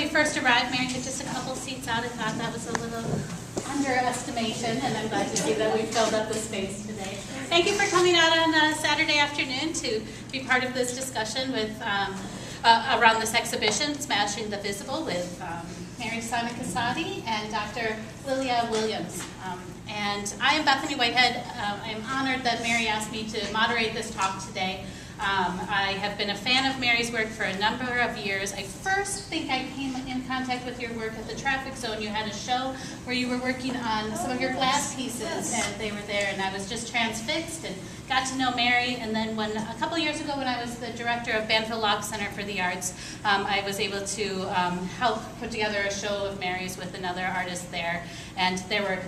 we first arrived, Mary had just a couple seats out. I thought that was a little underestimation, and I'm glad to see that we filled up the space today. Thank you for coming out on a Saturday afternoon to be part of this discussion with around this exhibition, Smashing the Visible, with Mary Simon-Casati and Dr. Liliya Williams. And I am Bethany Whitehead. I am honored that Mary asked me to moderate this talk today. I have been a fan of Mary's work for a number of years. I first think I came in contact with your work at the Traffic Zone. You had a show where you were working on some of your glass pieces, and they were there, and I was just transfixed and got to know Mary. And then a couple years ago, when I was the director of Banfield Locke Center for the Arts, I was able to help put together a show of Mary's with another artist there, and there were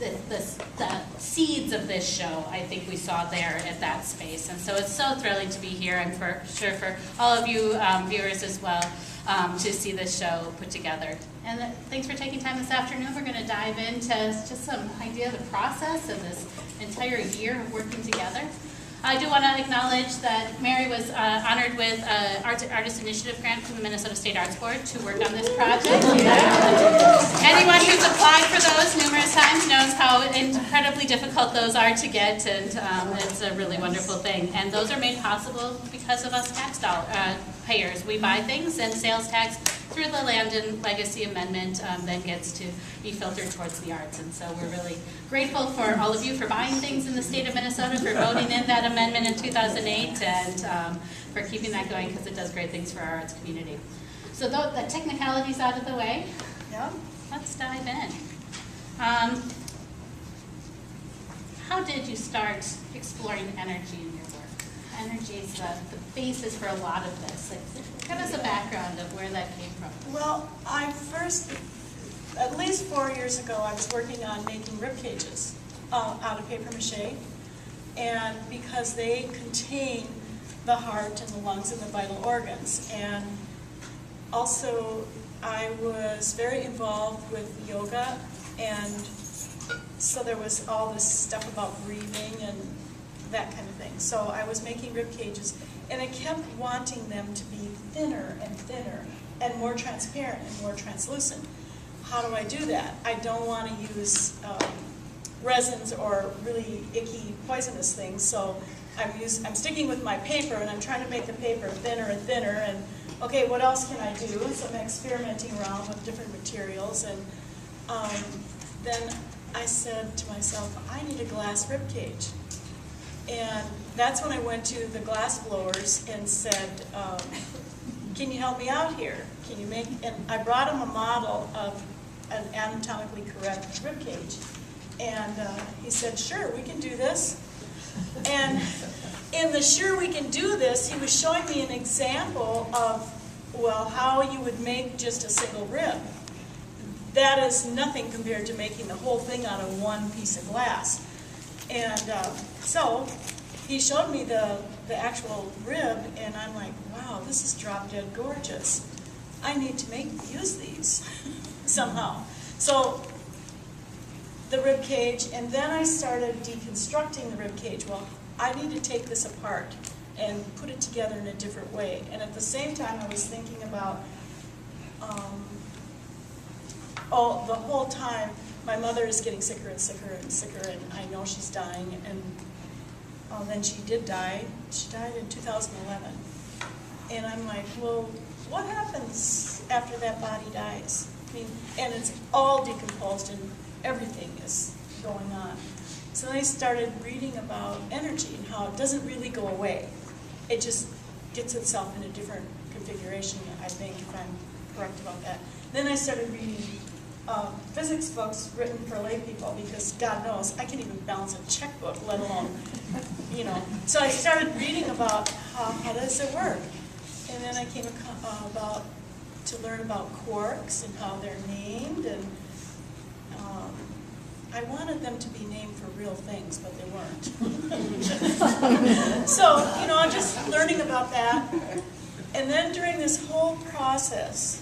the seeds of this show, I think we saw there at that space. And so it's so thrilling to be here, and for sure for all of you viewers as well, to see this show put together. And thanks for taking time this afternoon. We're going to dive into just some idea of the process of this entire year of working together. I do want to acknowledge that Mary was honored with an Artist Initiative grant from the Minnesota State Arts Board to work on this project. Yeah. Anyone who's applied for those numerous times knows how incredibly difficult those are to get, and it's a really wonderful thing. And those are made possible because of us tax payers. We buy things, and sales tax through the Land and Legacy Amendment then gets to be filtered towards the arts. And so we're really grateful for all of you for buying things in the state of Minnesota, for voting in that amendment in 2008, and for keeping that going, because it does great things for our arts community. So the technicalities out of the way, let's dive in. How did you start exploring energy in your work? Energy is the basis for a lot of this. Give us a background of where that came from. Well, I first, at least 4 years ago, I was working on making rib cages out of paper mache, and because they contain the heart and the lungs and the vital organs. And also, I was very involved with yoga, and so there was all this stuff about breathing and that kind of thing. So I was making rib cages, and I kept wanting them to be thinner and more transparent and more translucent. How do I do that? I don't want to use resins or really icky, poisonous things, so I'm sticking with my paper, and I'm trying to make the paper thinner and thinner, and okay, what else can I do? So I'm experimenting around with different materials, and then I said to myself, I need a glass rib cage. And that's when I went to the glass blowers and said, can you help me out here? Can you make, and I brought him a model of an anatomically correct rib cage. And he said, sure, we can do this. And in the sure we can do this, he was showing me an example of, well, how you would make just a single rib. That is nothing compared to making the whole thing out of one piece of glass. And so he showed me the actual rib, and I'm like, wow, this is drop dead gorgeous. I need to use these somehow. So the rib cage, and then I started deconstructing the rib cage. Well, I need to take this apart and put it together in a different way. And at the same time, I was thinking about, the whole time, my mother is getting sicker and sicker and sicker, and I know she's dying, and then she did die. She died in 2011. And I'm like, well, what happens after that body dies? I mean, and it's all decomposed, and everything is going on. So I started reading about energy and how it doesn't really go away. It just gets itself in a different configuration, I think, if I'm correct about that. Then I started reading physics books written for lay people, because God knows I can't even balance a checkbook, let alone, So I started reading about how does it work, and then I came to learn about quarks and how they're named, and I wanted them to be named for real things, but they weren't. So I'm just learning about that, and then during this whole process,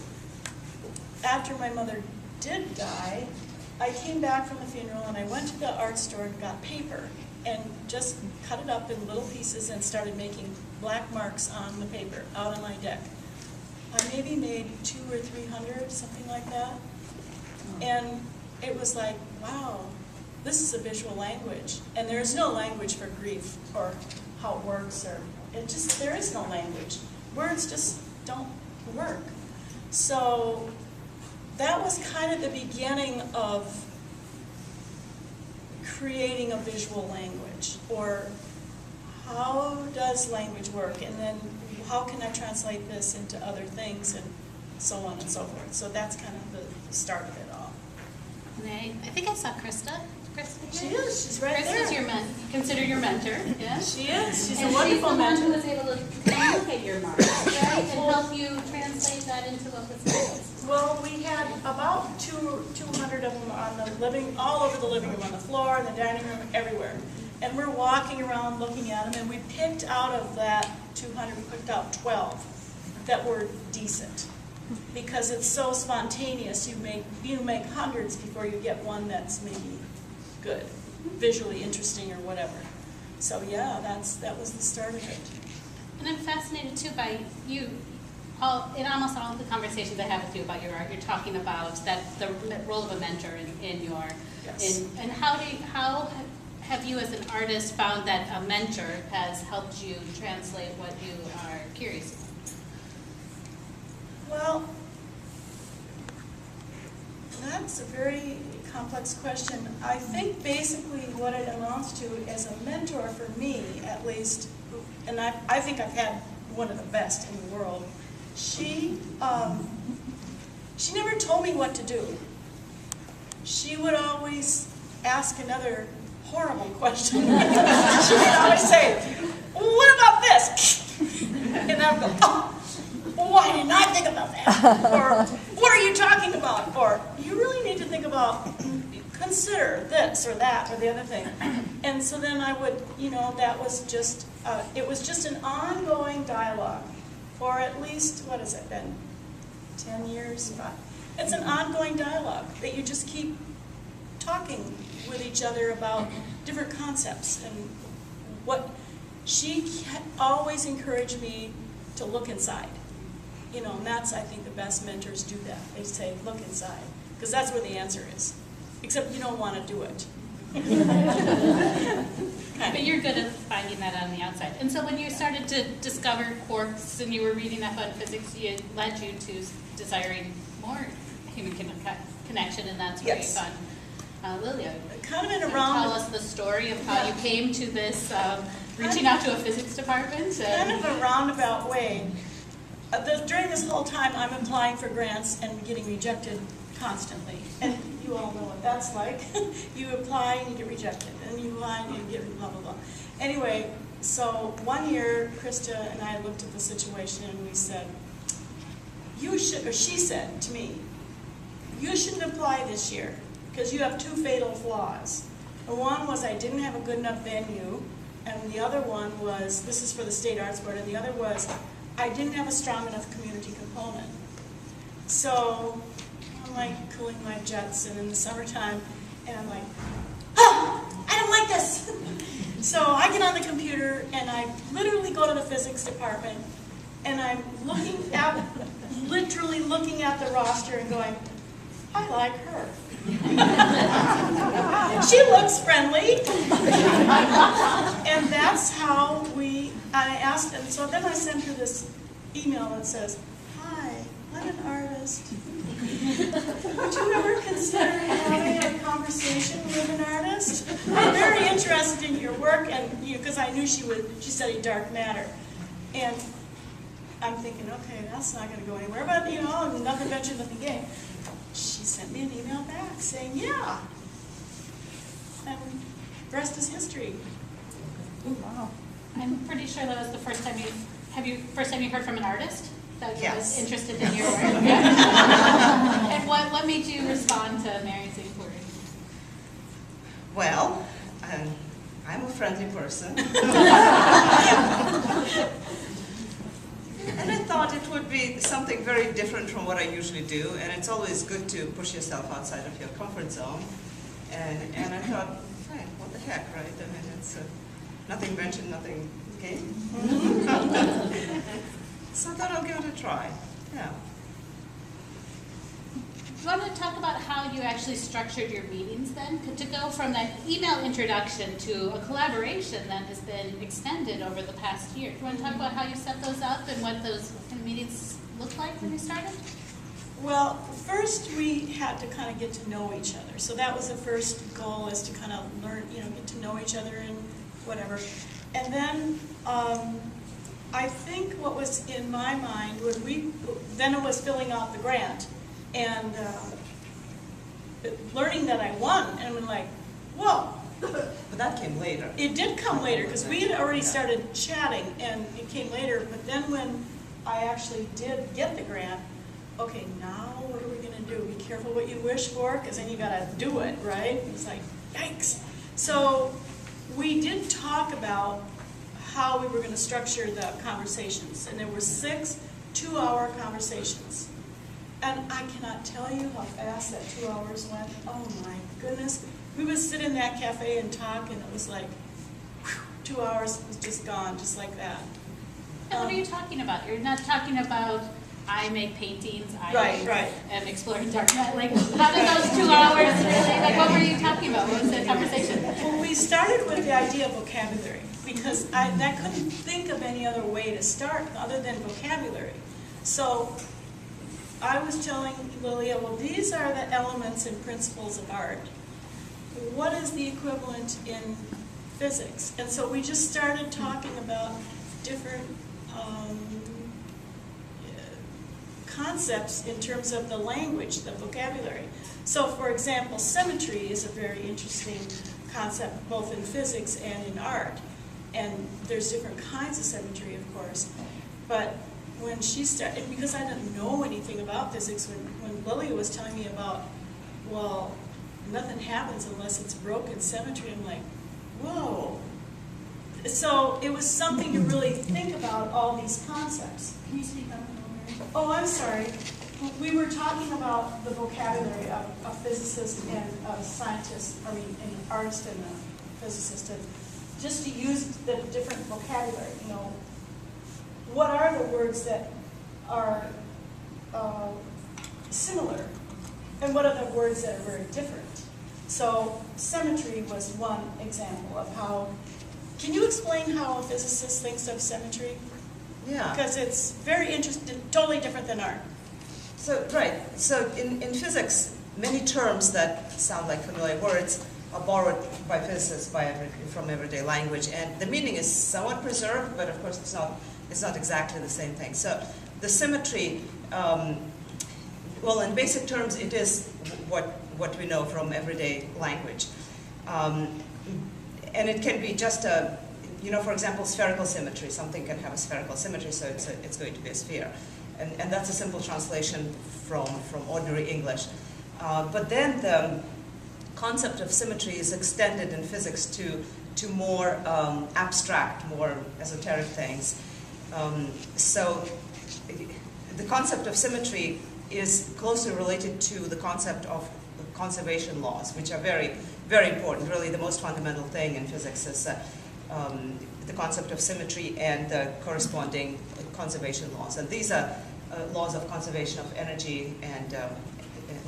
after my mother did die, I came back from the funeral, and I went to the art store and got paper and just cut it up in little pieces and started making black marks on the paper out on my deck. I maybe made 200 or 300, something like that. And it was like, wow, this is a visual language. And there is no language for grief or how it works, or there is no language. Words just don't work. So that was kind of the beginning of creating a visual language, or how does language work, and then how can I translate this into other things, and so on and so forth. So that's kind of the start of it all. And I think I saw Krista. She is. She's right there. Krista's considered your mentor. Yeah. She is. She's a and wonderful mentor. And she's the one who was able to look at your marks, right, and help you translate that into what was next. Well, we had about 200 of them on the all over the living room, on the floor, in the dining room, everywhere. And we're walking around looking at them, and we picked out of that 200, we picked out 12 that were decent. Because it's so spontaneous, you make hundreds before you get one that's maybe good, visually interesting or whatever. So yeah, that was the start of it. And I'm fascinated too by you. In almost all of the conversations I have with you about your art, you're talking about the role of a mentor in your. Yes. And how have you as an artist found that a mentor has helped you translate what you are curious about? Well, that's a very complex question. I think basically what it amounts to as a mentor for me, at least, and I think I've had one of the best in the world. She never told me what to do. She would always ask another horrible question. She would always say, "What about this?" And I would go, "Oh, why didn't I think about that?" Or, "What are you talking about?" Or, "You really need to think about, consider this or that or the other thing." And so then I would, that was just, it was just an ongoing dialogue for at least, what has it been, 10 years? It's an ongoing dialogue that you just keep talking with each other about different concepts. And what she always encouraged me to look inside. And that's, I think, the best mentors do that. They say, look inside, because that's where the answer is. Except you don't want to do it. But you're good at finding that on the outside. And so when you started to discover quarks and you were reading up on physics, it led you to desiring more human connection, and that's where Yes. you found Liliya. Kind of in a Tell round. us the story of how you came to this, reaching out to a physics department. Kind of a roundabout way. During this whole time, I'm applying for grants and getting rejected constantly. And you all know what that's like. You apply and you get rejected, and you apply and you get blah, blah, blah. Anyway, so one year, Krista and I looked at the situation and we said, you should, or she said to me, you shouldn't apply this year because you have two fatal flaws. The one was I didn't have a good enough venue, and the other one was, this is for the State Arts Board, and the other was I didn't have a strong enough community component. So I'm like cooling my jets, and in the summertime, and I'm like, oh, I don't like this. So I get on the computer and I literally go to the physics department, and I'm literally looking at the roster and going, I like her. She looks friendly. And that's how I asked, and so then I sent her this email that says, hi, I'm an artist. Would you ever consider having a conversation with an artist? I'm very interested in your work, and because I knew she studied dark matter. And I'm thinking, okay, that's not going to go anywhere, but nothing ventured, nothing gained. She sent me an email back saying, yeah. And the rest is history. Ooh, wow. I'm pretty sure that was the first time you heard from an artist that was interested in your work. And what made you respond to Mary's inquiry? Well, I'm a friendly person. And I thought it would be something very different from what I usually do, and it's always good to push yourself outside of your comfort zone. And I thought, hey, what the heck, right? I mean, it's nothing ventured, nothing gained. So I thought I'll give it a try. Yeah. Do you want to talk about how you actually structured your meetings then? To go from that email introduction to a collaboration that has been extended over the past year. Do you want to talk about how you set those up and what those kind of meetings looked like when you started? Well, first we had to kind of get to know each other. So that was the first goal, is to kind of learn, get to know each other and whatever. And then I think what was in my mind when then it was filling out the grant and learning that I won, and I'm like, whoa. But that came later. It did come later, because we had already started chatting, and it came later. But then when I actually did get the grant, okay, now what are we going to do? Be careful what you wish for, because then you got to do it, right? It's like, yikes. So we did talk about how we were going to structure the conversations, and there were 6 2-hour conversations. And I cannot tell you how fast that 2 hours went. Oh my goodness. We would sit in that cafe and talk, and it was like, whew, 2 hours was just gone, just like that. And what are you talking about? You're not talking about, I make paintings, Right. am exploring dark matter. Like, how did those 2 hours really, like, what were you talking about? What was the conversation? Well, we started with the idea of vocabulary, because I couldn't think of any other way to start other than vocabulary. So I was telling Liliya, well, these are the elements and principles of art. What is the equivalent in physics? And so we just started talking about different concepts in terms of the language, the vocabulary. So for example, symmetry is a very interesting concept both in physics and in art. And there's different kinds of symmetry, of course. But when she started, because I didn't know anything about physics, when Liliya was telling me about, well, nothing happens unless it's broken symmetry, I'm like, whoa. So it was something to really think about, all these concepts. Can you speak up a little bit? Oh, I'm sorry. We were talking about the vocabulary of a physicist and a scientist, an artist and a physicist, and just to use the different vocabulary, what are the words that are similar, and what are the words that are very different? So symmetry was one example of how. Can you explain how a physicist thinks of symmetry? Yeah. Because it's very interesting, totally different than art. So, right. So in physics, many terms that sound like familiar words are borrowed by physicists from everyday language, and the meaning is somewhat preserved, but of course it's not exactly the same thing. So the symmetry, well, in basic terms, it is what we know from everyday language. And it can be just a, for example, spherical symmetry. Something can have a spherical symmetry, so it's going to be a sphere. And that's a simple translation from ordinary English. But then the concept of symmetry is extended in physics to more abstract, more esoteric things. So the concept of symmetry is closely related to the concept of conservation laws, which are very, very important. Really, the most fundamental thing in physics is the concept of symmetry and the corresponding conservation laws. And these are laws of conservation of energy and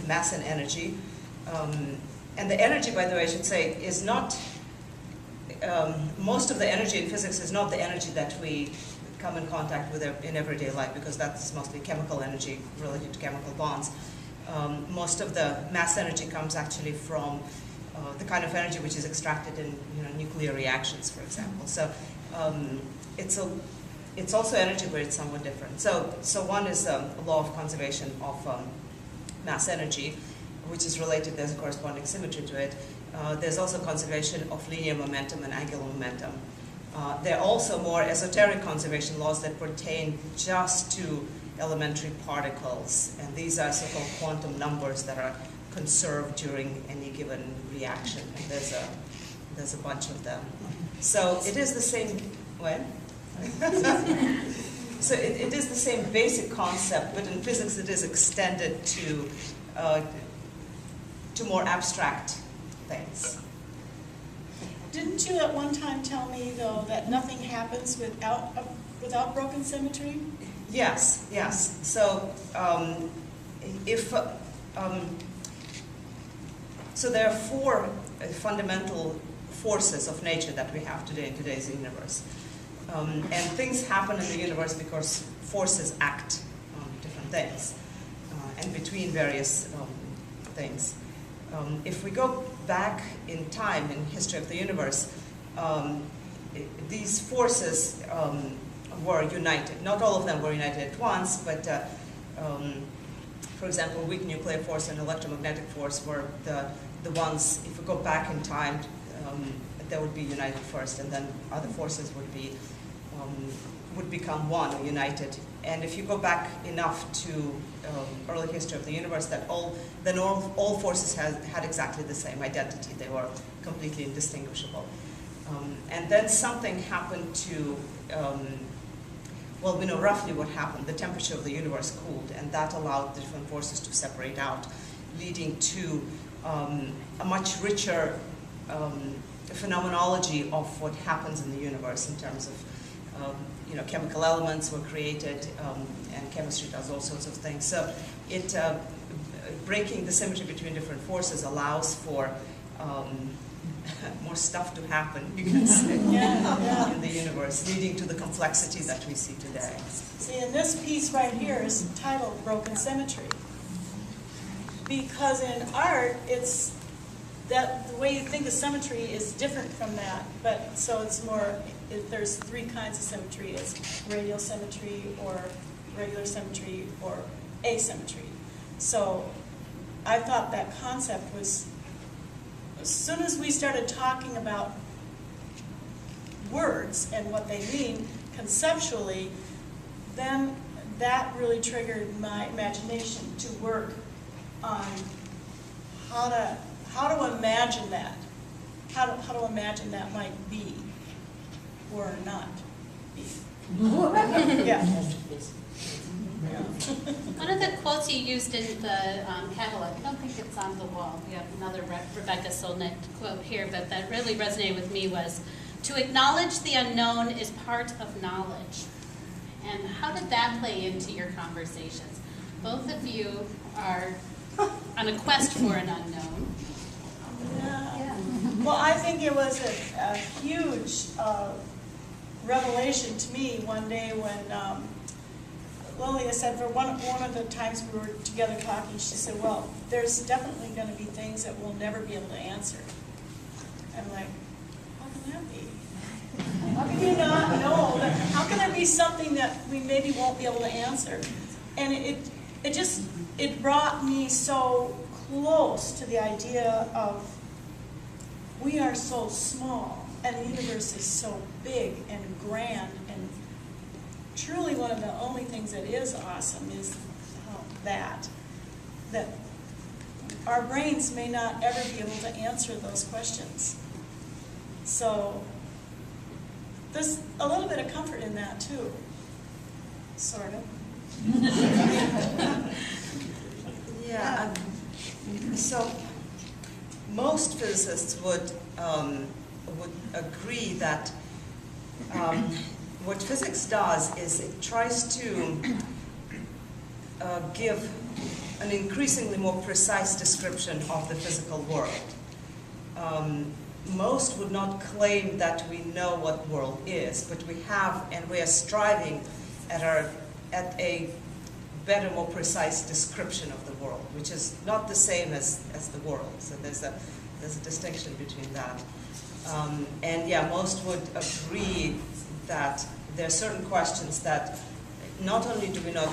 mass and energy. And the energy, by the way, I should say, is not, most of the energy in physics is not the energy that we come in contact with in everyday life, because that's mostly chemical energy related to chemical bonds. Most of the mass energy comes actually from the kind of energy which is extracted in nuclear reactions, for example. So it's also energy, but it's somewhat different. So one is a law of conservation of mass energy, which is related. There's a corresponding symmetry to it. There's also conservation of linear momentum and angular momentum. There are also more esoteric conservation laws that pertain just to elementary particles, and these are so-called quantum numbers that are conserved during any given reaction. And there's a bunch of them. So it is the same. When? So it is the same basic concept, but in physics it is extended to more abstract things. Didn't you at one time tell me, though, that nothing happens without broken symmetry? Yes, yes. So so there are four fundamental forces of nature that we have today in today's universe. And things happen in the universe because forces act on different things and between various things. If we go back in time in history of the universe, these forces were united. Not all of them were united at once, but for example, weak nuclear force and electromagnetic force were the ones, if we go back in time, they would be united first, and then other forces would become one, or united. And if you go back enough to early history of the universe, that all forces had exactly the same identity. They were completely indistinguishable. And then something happened to, well, we know roughly what happened. The temperature of the universe cooled, and that allowed different forces to separate out, leading to a much richer phenomenology of what happens in the universe in terms of, chemical elements were created, and chemistry does all sorts of things. So breaking the symmetry between different forces allows for more stuff to happen, you can say, in the universe, leading to the complexity that we see today. See, and this piece right here is titled Broken Symmetry. Because in art, it's that the way you think of symmetry is different from that. But so it's more, there's three kinds of symmetry. It's radial symmetry, or regular symmetry, or asymmetry. So I thought that concept was, as soon as we started talking about words and what they mean conceptually, then that really triggered my imagination to work on how to imagine that, how to imagine that might be or not be. Yeah. One of the quotes you used in the catalog, I don't think it's on the wall. We have another Rebecca Solnit quote here, but that really resonated with me was, "To acknowledge the unknown is part of knowledge." And how did that play into your conversations? Both of you are on a quest for an unknown. Yeah. Well, I think it was a huge revelation to me one day when Liliya said, for one of the times we were together talking, she said, well, there's definitely going to be things that we'll never be able to answer. I'm like, how can that be? How can you not know? How can there be something that we maybe won't be able to answer? And it brought me so close to the idea of we are so small and the universe is so big and grand, and truly one of the only things that is awesome is that our brains may not ever be able to answer those questions. So there's a little bit of comfort in that too, sort of. Yeah, so most physicists would agree that what physics does is it tries to give an increasingly more precise description of the physical world. Most would not claim that we know what world is, but we have, and we are striving at a better, more precise description of the world, which is not the same as the world. So there's a distinction between that. And yeah, most would agree that there are certain questions that not only do we not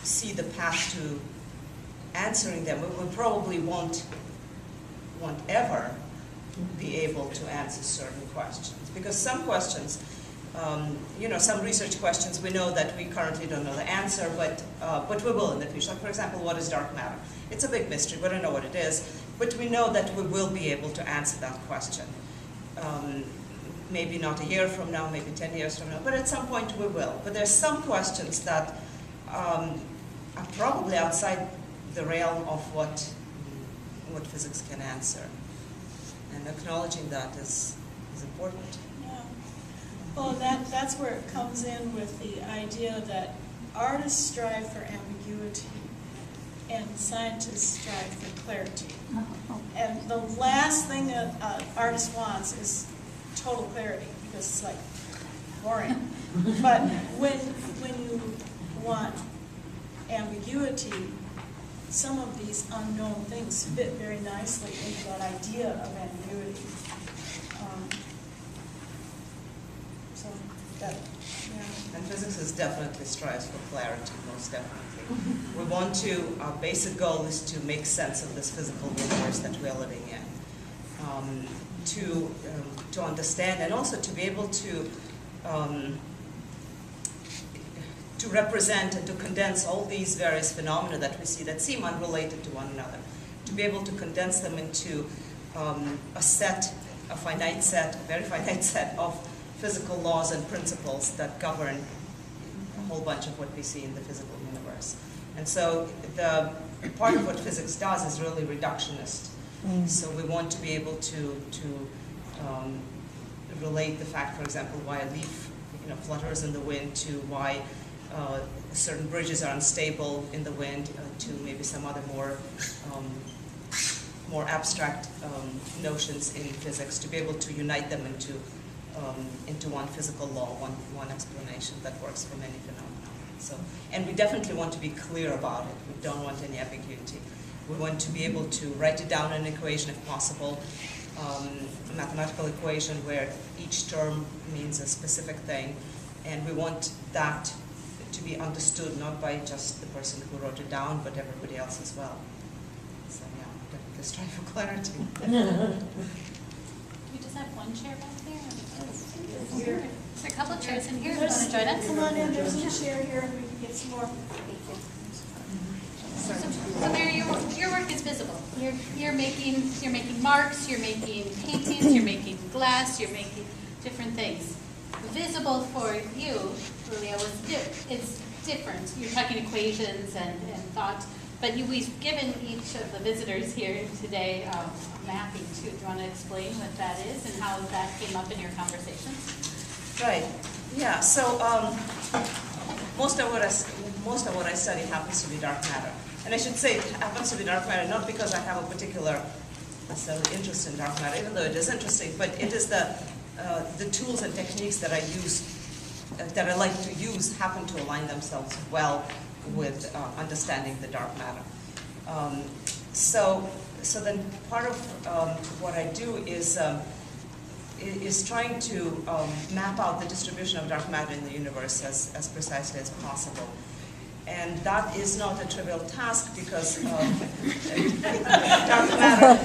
see the path to answering them, but we probably won't ever be able to answer certain questions. Because some questions, some research questions, we know that we currently don't know the answer, but we will in the future. Like, for example, what is dark matter? It's a big mystery. We don't know what it is, but we know that we will be able to answer that question. Maybe not a year from now, maybe 10 years from now, but at some point we will. But there's some questions that are probably outside the realm of what physics can answer. And acknowledging that is important. Yeah. Well, that's where it comes in with the idea that artists strive for ambiguity, and scientists strive for clarity. And the last thing that an artist wants is total clarity, because it's like boring. But when you want ambiguity, some of these unknown things fit very nicely into that idea of ambiguity. So that, yeah. And physicists definitely strives for clarity, most definitely. We want to, our basic goal is to make sense of this physical universe that we're living in. To understand and also to be able to represent and to condense all these various phenomena that we see that seem unrelated to one another. To be able to condense them into a finite set, a very finite set of physical laws and principles that govern a whole bunch of what we see in the physical universe. And so the part of what physics does is really reductionist. So we want to be able to relate the fact, for example, why a leaf flutters in the wind to why certain bridges are unstable in the wind to maybe some other more abstract notions in physics, to be able to unite them into one physical law, one explanation that works for many phenomena. So, and we definitely want to be clear about it. We don't want any ambiguity. We want to be able to write it down in an equation if possible, a mathematical equation where each term means a specific thing, and we want that to be understood not by just the person who wrote it down, but everybody else as well. So yeah, definitely strive for clarity. We just have one chair back there. Here. There's a couple of chairs in here. You want to join us? Come on in, there's a chair here, and we can get some more. So Mary, your work is visible. You're making marks, you're making paintings, you're making glass, you're making different things. Visible for you, Liliya, it's different. You're talking equations and thought, but we've given each of the visitors here today a mapping too. Do you want to explain what that is and how that came up in your conversations? Right. Yeah. So most of what I study happens to be dark matter, and I should say it happens to be dark matter not because I have a particular interest in dark matter, even though it is interesting, but it is the tools and techniques that I use, that I like to use, happen to align themselves well with understanding the dark matter. So then part of what I do is trying to map out the distribution of dark matter in the universe as precisely as possible. And that is not a trivial task because dark matter,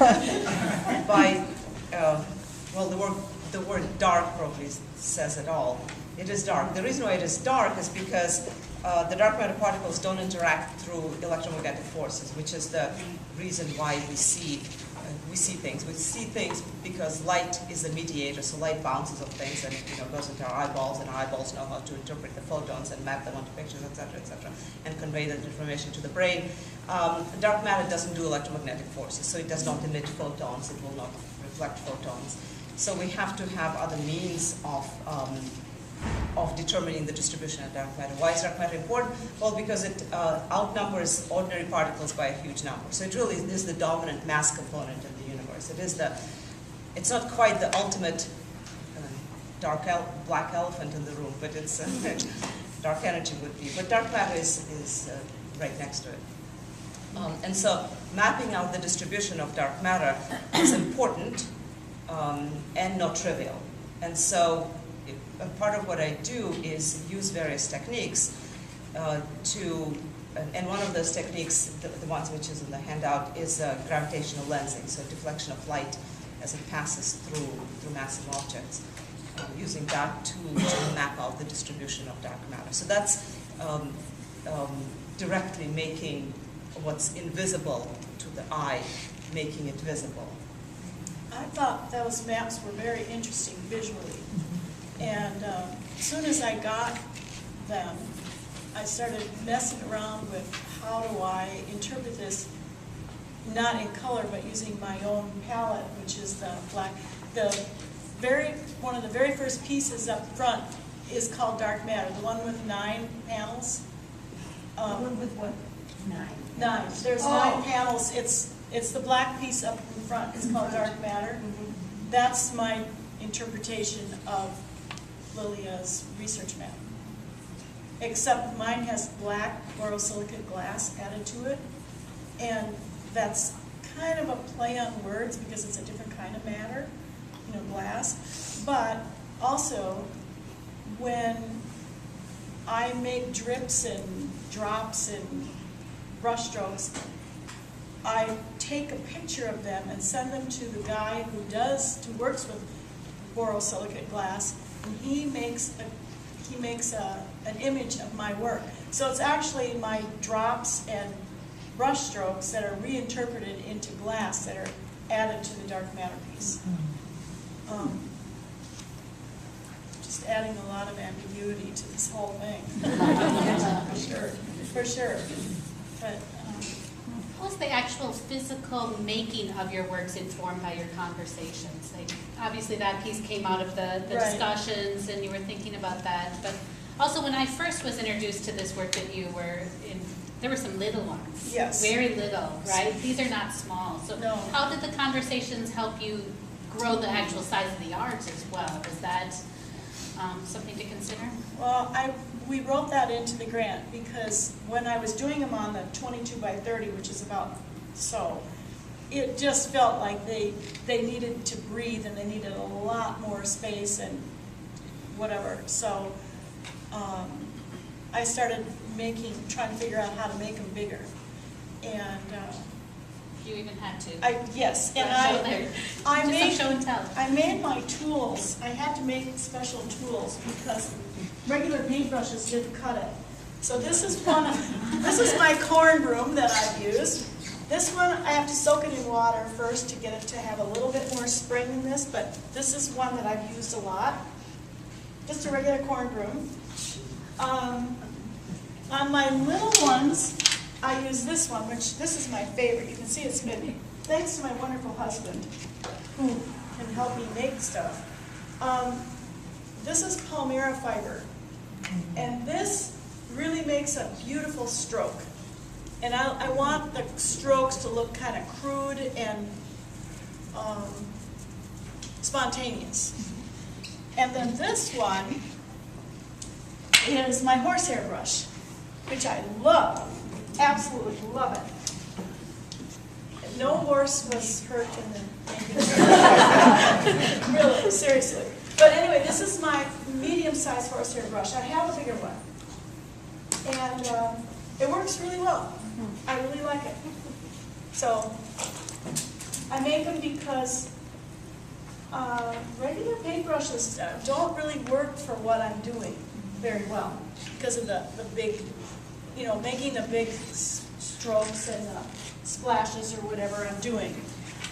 the word dark probably says it all. It is dark. The reason why it is dark is because the dark matter particles don't interact through electromagnetic forces, which is the reason why we see things. We see things because light is a mediator, so light bounces off things and goes into our eyeballs, and our eyeballs know how to interpret the photons and map them onto pictures, etc., and convey that information to the brain. Dark matter doesn't do electromagnetic forces, so it does not emit photons. It will not reflect photons. So we have to have other means of determining the distribution of dark matter. Why is dark matter important? Well, because it outnumbers ordinary particles by a huge number. So it really is the dominant mass component in the universe. It's not quite the ultimate black elephant in the room, but it's dark energy would be. But dark matter is right next to it. And so mapping out the distribution of dark matter is important and not trivial. And so part of what I do is use various techniques and one of those techniques, the ones which is in the handout, is gravitational lensing, so deflection of light as it passes through massive objects, using that tool to map out the distribution of dark matter. So that's directly making what's invisible to the eye, making it visible. I thought those maps were very interesting visually. And as soon as I got them, I started messing around with how do I interpret this, not in color, but using my own palette, which is the black. One of the very first pieces up front is called dark matter, the one with 9 panels. With what? 9. 9. There's 9 panels. It's the black piece up in front. It's called dark matter. That's my interpretation of Liliya's research map. Except mine has black borosilicate glass added to it, and that's kind of a play on words because it's a different kind of matter, glass. But also, when I make drips and drops and brush strokes, I take a picture of them and send them to the guy who works with borosilicate glass, and he makes an image of my work. So it's actually my drops and brush strokes that are reinterpreted into glass that are added to the dark matter piece. Just adding a lot of ambiguity to this whole thing. For sure. But how is the actual physical making of your works informed by your conversations? Like, obviously that piece came out of the Right. discussions and you were thinking about that, but also when I first was introduced to this work that you were in, there were some little ones. Yes. Very little, right? These are not small. So No. how did the conversations help you grow the actual size of the art as well? Was that something to consider? Well, we wrote that into the grant because when I was doing them on the 22 by 30, which is about so, it just felt like they needed to breathe and they needed a lot more space and whatever. So I started trying to figure out how to make them bigger. And You even had to. yes, and I made show and tell. I made my tools. I had to make special tools because regular paintbrushes didn't cut it. So this is this is my corn broom that I've used. This one I have to soak it in water first to get it to have a little bit more spring in this, but this is one that I've used a lot. Just a regular corn broom. On my little ones, I use this one, which this is my favorite. You can see it's been, thanks to my wonderful husband, who can help me make stuff. This is Palmyra fiber, and this really makes a beautiful stroke. And I want the strokes to look kind of crude and spontaneous. And then this one is my horsehair brush, which I love, absolutely love it. No horse was hurt in the really, seriously. But anyway, this is my medium-sized horsehair brush. I have a bigger one. And it works really well. I really like it. So I make them because regular paintbrushes don't really work for what I'm doing very well because of the big, making the big strokes and splashes or whatever I'm doing.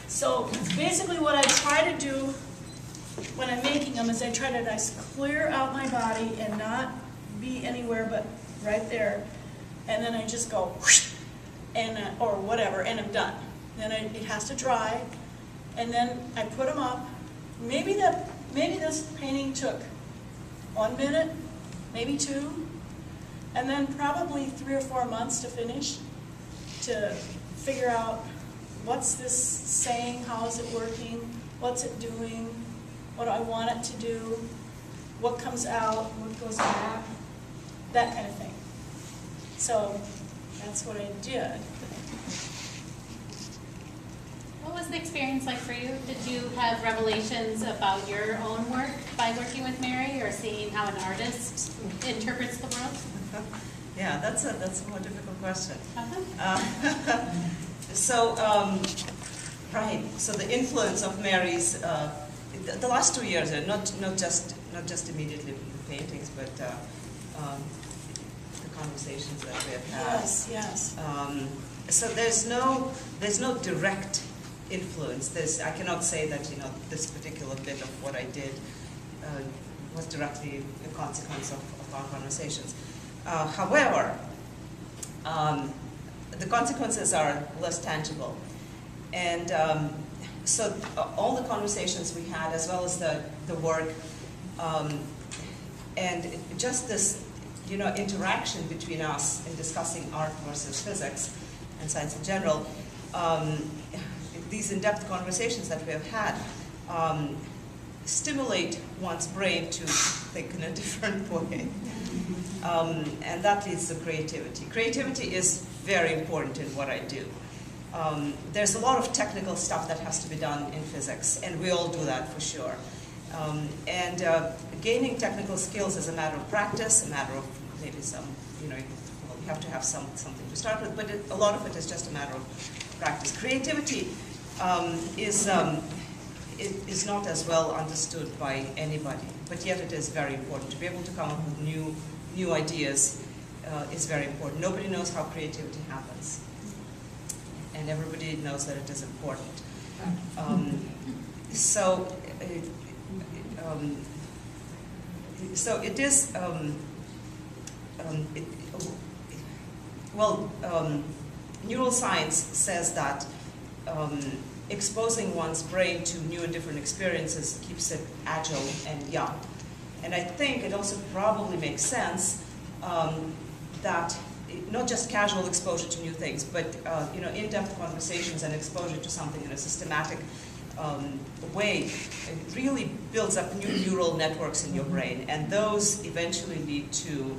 So basically what I try to do when I'm making them is I try to just clear out my body and not be anywhere but right there. And then I just go whoosh, and or whatever, and I'm done. Then it has to dry, and then I put them up. Maybe this painting took 1 minute, maybe 2, and then probably 3 or 4 months to finish, to figure out what's this saying, how is it working, what's it doing, what do I want it to do, what comes out, what goes back, that kind of thing. So that's what I did. What was the experience like for you? Did you have revelations about your own work by working with Mary, or seeing how an artist interprets the world? Yeah, that's a more difficult question. Uh-huh. Right. So the influence of Mary's the last 2 years, not just immediately the paintings, but the conversations that we have had. Yes. So there's no direct influence. I cannot say that this particular bit of what I did was directly a consequence of our conversations. However, the consequences are less tangible, and so all the conversations we had, as well as the work, and just this, interaction between us in discussing art versus physics and science in general, these in-depth conversations that we have had stimulate one's brain to think in a different way. And that leads to creativity. Creativity is very important in what I do. There's a lot of technical stuff that has to be done in physics, and we all do that for sure. Gaining technical skills is a matter of practice, a matter of maybe some, you have to have something to start with, but a lot of it is just a matter of practice. Creativity is not as well understood by anybody, but yet it is very important. To be able to come up with new ideas is very important. Nobody knows how creativity happens, and everybody knows that it is important. So it is, neuroscience says that exposing one's brain to new and different experiences keeps it agile and young. And I think it also probably makes sense that not just casual exposure to new things, but in-depth conversations and exposure to something in a systematic way, it really builds up new neural networks in your brain, and those eventually lead to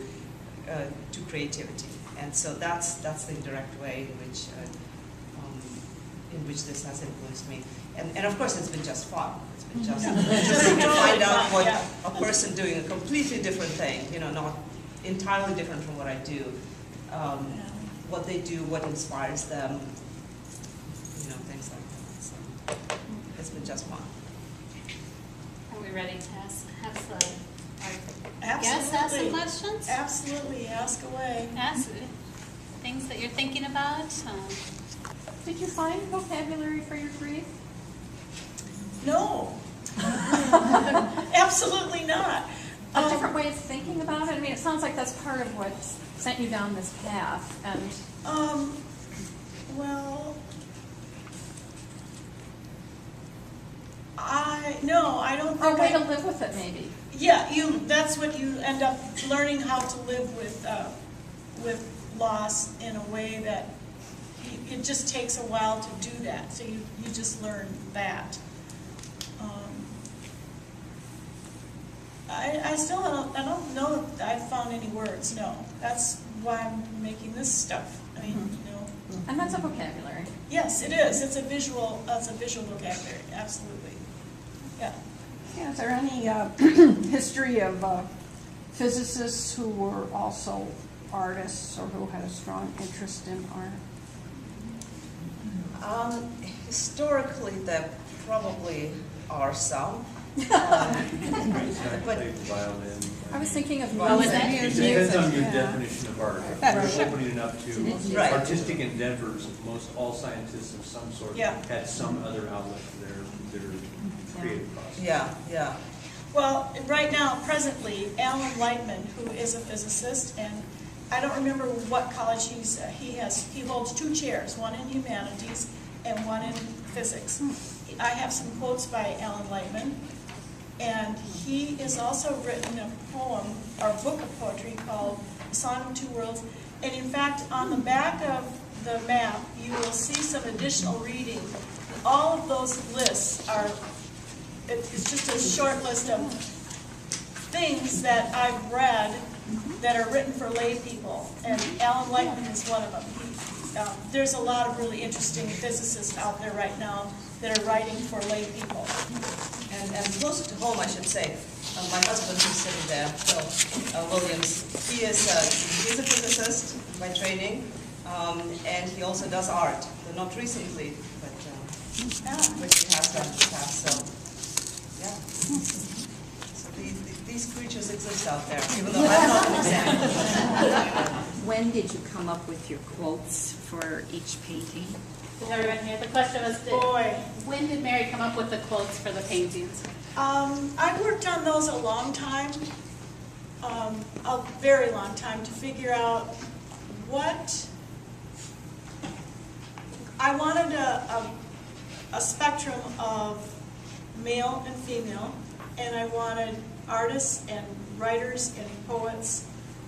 creativity. And so that's the indirect way in which this has influenced me. And of course, it's been just fun. It's been just interesting to find out what a person doing a completely different thing, not entirely different from what I do, what they do, what inspires them, things like that. So it's been just fun. Are we ready to have some Absolutely. ask some questions? Absolutely, ask away. Ask things that you're thinking about. Did you find vocabulary for your grief? No. Absolutely not. A different way of thinking about it? I mean, it sounds like that's part of what sent you down this path. And well, I don't think or a way to live with it, maybe. Yeah, that's what you end up learning, how to live with loss in a way that it just takes a while to do that. So you just learn that. I still don't know that I've found any words. No, that's why I'm making this stuff. I mean, And that's a vocabulary. Yes, it is. It's a visual vocabulary. Absolutely. Yeah. Yeah, is there any history of physicists who were also artists or who had a strong interest in art? Historically, there probably are some. But violin. I was thinking of What was music. that? It depends on your definition of art. If we're opening it up to Right. artistic endeavors, most all scientists of some sort Yeah. had some other outlet for their creative process. Yeah. Well, right now, presently, Alan Lightman, who is a physicist, and I don't remember what college he holds 2 chairs, one in humanities and one in physics. I have some quotes by Alan Lightman, and he has also written a poem, or a book of poetry called Song of Two Worlds, and in fact, on the back of the map, you will see some additional reading. All of those lists it's just a short list of things that I've read that are written for lay people, and Alan Lightman is one of them. There's a lot of really interesting physicists out there right now that are writing for lay people. And closer to home, I should say, my husband who's sitting there, Phil Williams, he's a physicist by training, and he also does art. But not recently, but he has done in the past. So, yeah. So these creatures exist out there, even though I'm not an example. When did you come up with your quotes for each painting? Does everyone hear? The question was, when did Mary come up with the quotes for the paintings? I worked on those a long time, a very long time, to figure out what I wanted a spectrum of male and female, and I wanted artists and writers and poets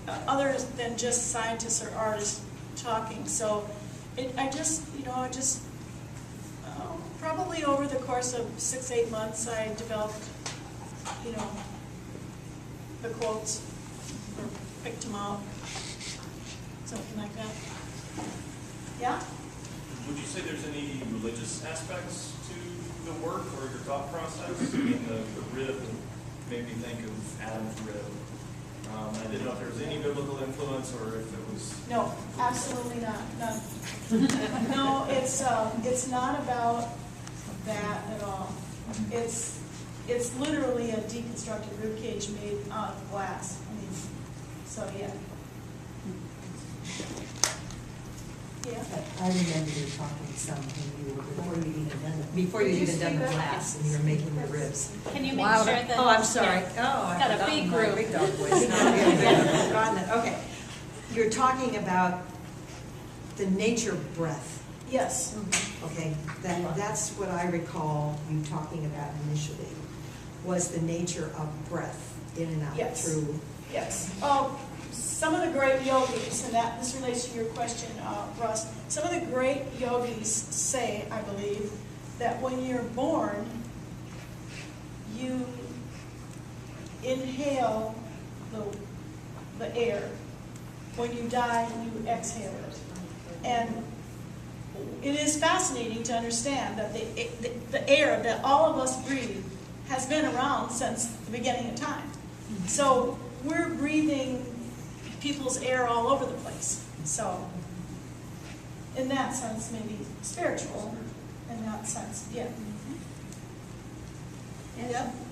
other than just scientists or artists talking. So probably over the course of 6-8 months, I developed, the quotes, or picked them out, something like that. Yeah? Would you say there's any religious aspects to the work or your thought process? I mean, the rib made me think of Adam's rib. I didn't know if there was any biblical influence or if it was... No, absolutely not. None. No, it's not about that at all. It's literally a deconstructed rib cage made out of glass. I mean, so yeah. Yeah. I remember you talking some when you were, before you'd even done the glass and you were making the ribs. Can you make sure that? Oh, I'm sorry. Oh, I Got a forgot big my group. big dog voice. No, I've forgotten it. Okay. You're talking about the nature breath. Yes. Okay, that's what I recall you talking about initially, was the nature of breath in and out Yes. through. Yes. Some of the great yogis, and this relates to your question, Russ, some of the great yogis say, I believe, that when you're born, you inhale the air. When you die, you exhale it. And it is fascinating to understand that the air that all of us breathe has been around since the beginning of time. So we're breathing people's air all over the place. So in that sense, maybe spiritual. In that sense, yeah.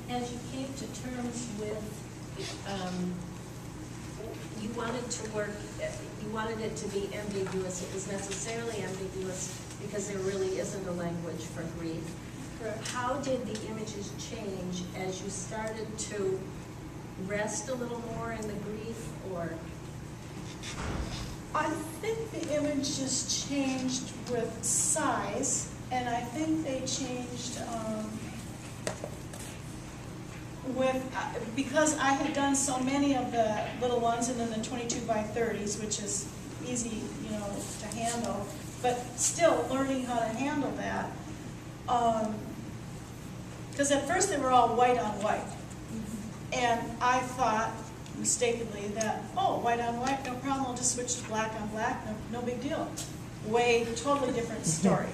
As you came to terms with, you wanted it to be ambiguous. It was necessarily ambiguous because there really isn't a language for grief. Correct. How did the images change as you started to rest a little more in the grief, or? I think the images changed with size, and I think they changed because I had done so many of the little ones, and then the 22 by 30s, which is easy, to handle, but still learning how to handle that. Because at first they were all white on white, and I thought mistakenly that, white on white, no problem, I'll just switch to black on black, no big deal. Totally different story.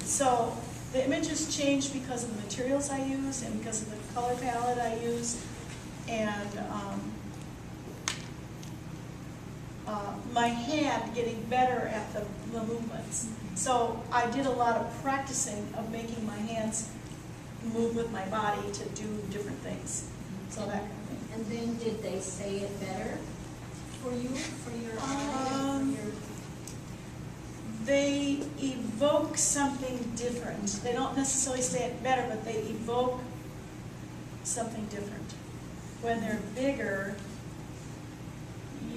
So the images changed because of the materials I use and because of the color palette I use, and my hand getting better at the movements. So I did a lot of practicing of making my hands move with my body to do different things. So that kind of thing. And then did they say it better for you, for your eye? They evoke something different. They don't necessarily say it better, but they evoke something different. When they're bigger,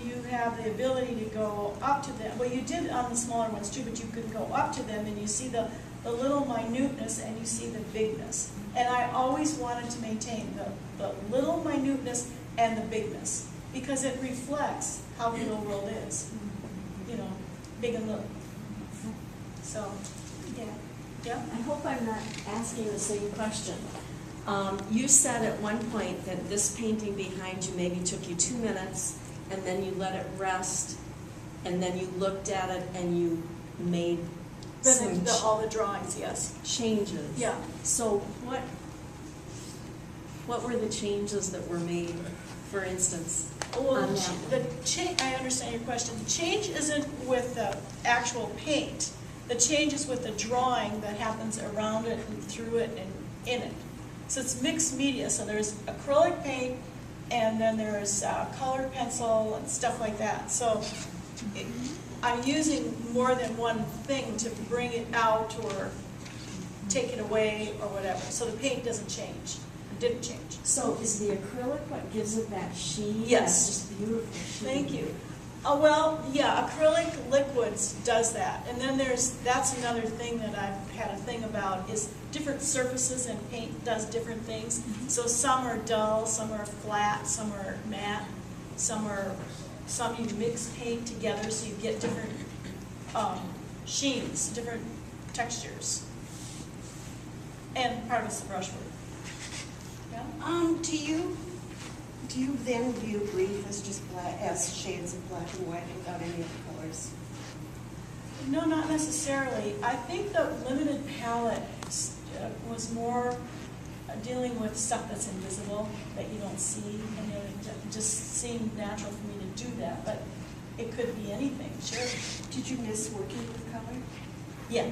you have the ability to go up to them. Well, you did on the smaller ones too, but you could go up to them and you see the little minuteness and you see the bigness. And I always wanted to maintain the little minuteness and the bigness because it reflects how the real world is. Big and little. So, yeah. I hope I'm not asking the same question. You said at one point that this painting behind you maybe took you 2 minutes, and then you let it rest, and then you looked at it and you made some All the drawings, yes. changes. Yeah. So what were the changes that were made, for instance? Well, on that one? I understand your question. The change isn't with the actual paint. The change is with the drawing that happens around it and through it and in it. So it's mixed media. So there's acrylic paint, and then there's colored pencil and stuff like that. So I'm using more than one thing to bring it out or take it away or whatever. So the paint doesn't change. It didn't change. So is the acrylic what gives it that sheen? Yes. That's just beautiful sheen. Thank you. Acrylic liquids does that. And then that's another thing that I've had a thing about is different surfaces, and paint does different things. So some are dull, some are flat, some are matte, some are some you mix paint together so you get different sheens, different textures. And part of it's the brushwork. Yeah? Do you then view grief as just black, as shades of black and white without any of the colors? No, not necessarily. I think the limited palette was more dealing with stuff that's invisible, that you don't see, and it just seemed natural for me to do that, but it could be anything, sure. Did you miss working with color? Yeah,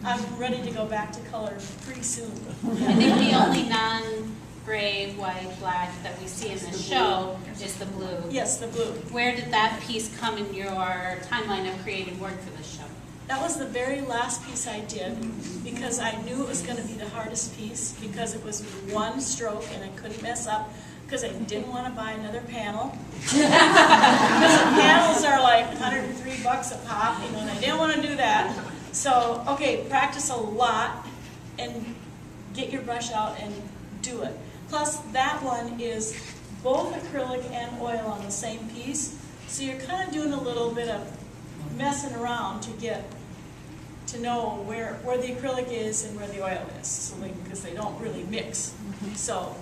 I'm ready to go back to color pretty soon. I think the only non-gray, white, black that we see in the show is the blue. Yes, the blue. Where did that piece come in your timeline of creating work for the show? That was the very last piece I did because I knew it was going to be the hardest piece because it was one stroke and I couldn't mess up because I didn't want to buy another panel. Because the panels are like $103 a pop, and I didn't want to do that. So, okay, practice a lot and get your brush out and do it. Plus, that one is both acrylic and oil on the same piece, so you're kind of doing a little bit of messing around to get to know where the acrylic is and where the oil is, so because they don't really mix. So,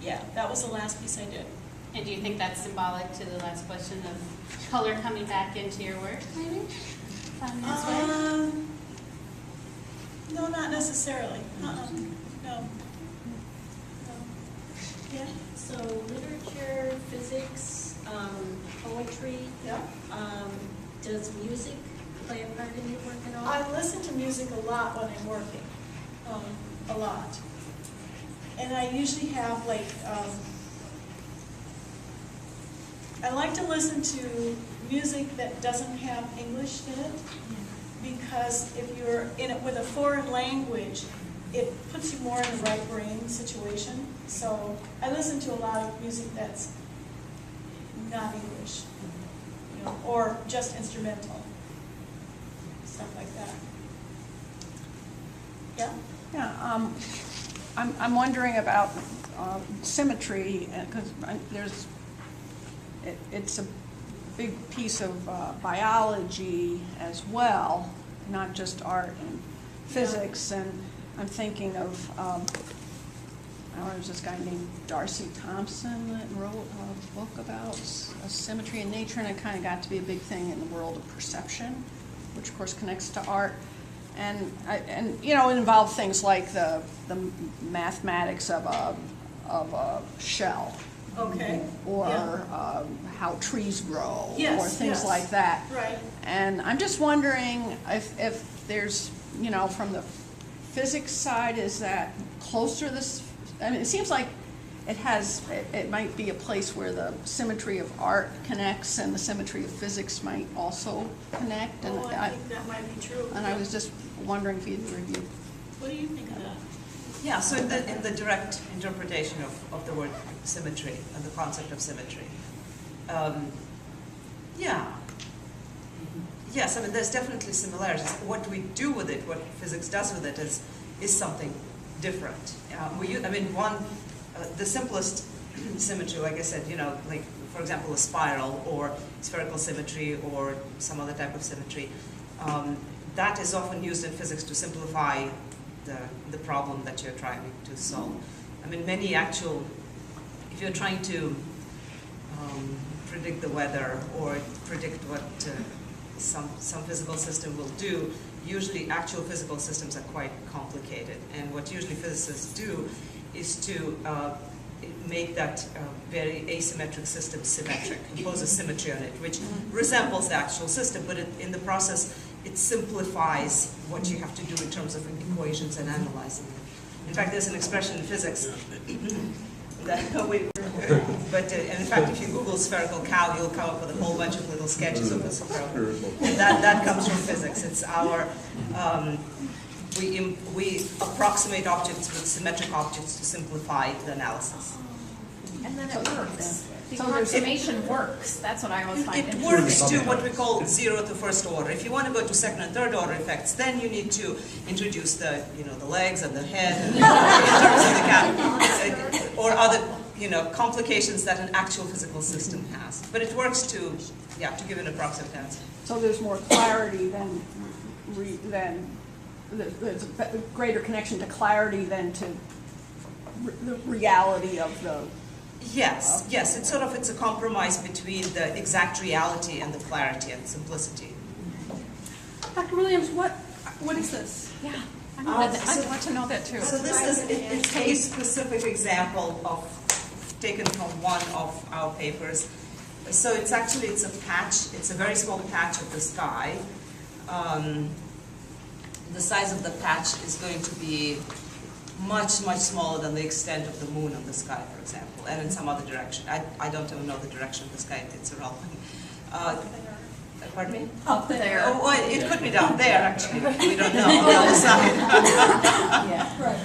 yeah, that was the last piece I did. And do you think that's symbolic to the last question of color coming back into your work, maybe? No, not necessarily. No. Yeah. So literature, physics, poetry, Yeah. does music play a part in your work at all? I listen to music a lot when I'm working, a lot. And I usually have like, I like to listen to music that doesn't have English in it, because if you're in it with a foreign language, it puts you more in the right brain situation. So I listen to a lot of music that's not English, or just instrumental, stuff like that. Yeah? Yeah, I'm wondering about symmetry, because it's a big piece of biology as well, not just art and physics. And I'm thinking of, there's this guy named Darcy Thompson that wrote a book about symmetry in nature, and it kind of got to be a big thing in the world of perception, which of course connects to art. And it involved things like the mathematics of a shell. Okay. Or Yeah. how trees grow, Yes, or things yes. like that. Right. And I'm just wondering if there's, from the physics side, is that closer to this? I mean, it seems like it might be a place where the symmetry of art connects and the symmetry of physics might also connect. And I think that might be true. And I was just wondering if either of you. What do you think of that? Yeah, so in the direct interpretation of the word symmetry and the concept of symmetry, yes, I mean, there's definitely similarities. What we do with it, what physics does with it, is something different. The simplest symmetry, like I said, like, for example, a spiral or spherical symmetry or some other type of symmetry, that is often used in physics to simplify the problem that you're trying to solve. I mean, if you're trying to predict the weather or predict what some physical system will do, usually actual physical systems are quite complicated. And what usually physicists do is to make that very asymmetric system symmetric, impose a symmetry on it, which resembles the actual system, but in the process, it simplifies what you have to do in terms of equations and analyzing it. In fact, there's an expression in physics that and in fact, if you Google spherical cow, you'll come up with a whole bunch of little sketches of a spherical. And that comes from physics. It's our, we approximate objects with symmetric objects to simplify the analysis. And then it works. The approximation works. That's what I always find It interesting. works to what we call 0 to first order. If you want to go to second and third order effects, then you need to introduce the legs and the head and in terms of the cat or other complications that an actual physical system has. But it works to give an approximate answer. So there's more clarity there's a greater connection to clarity than to the reality of the... Yes, it's a compromise between the exact reality and the clarity and simplicity. Dr. Williams, what is this? Yeah, I'd want to know that too. So this is it's a specific example taken from one of our papers. So it's a patch. It's a very small patch of the sky. The size of the patch is going to be much, much smaller than the extent of the moon on the sky, for example, and in some other direction. I don't even know the direction of the sky. It's irrelevant. Pardon me? Up there. Oh, well, it could be down there, actually. We don't know on the other side. Yeah, right.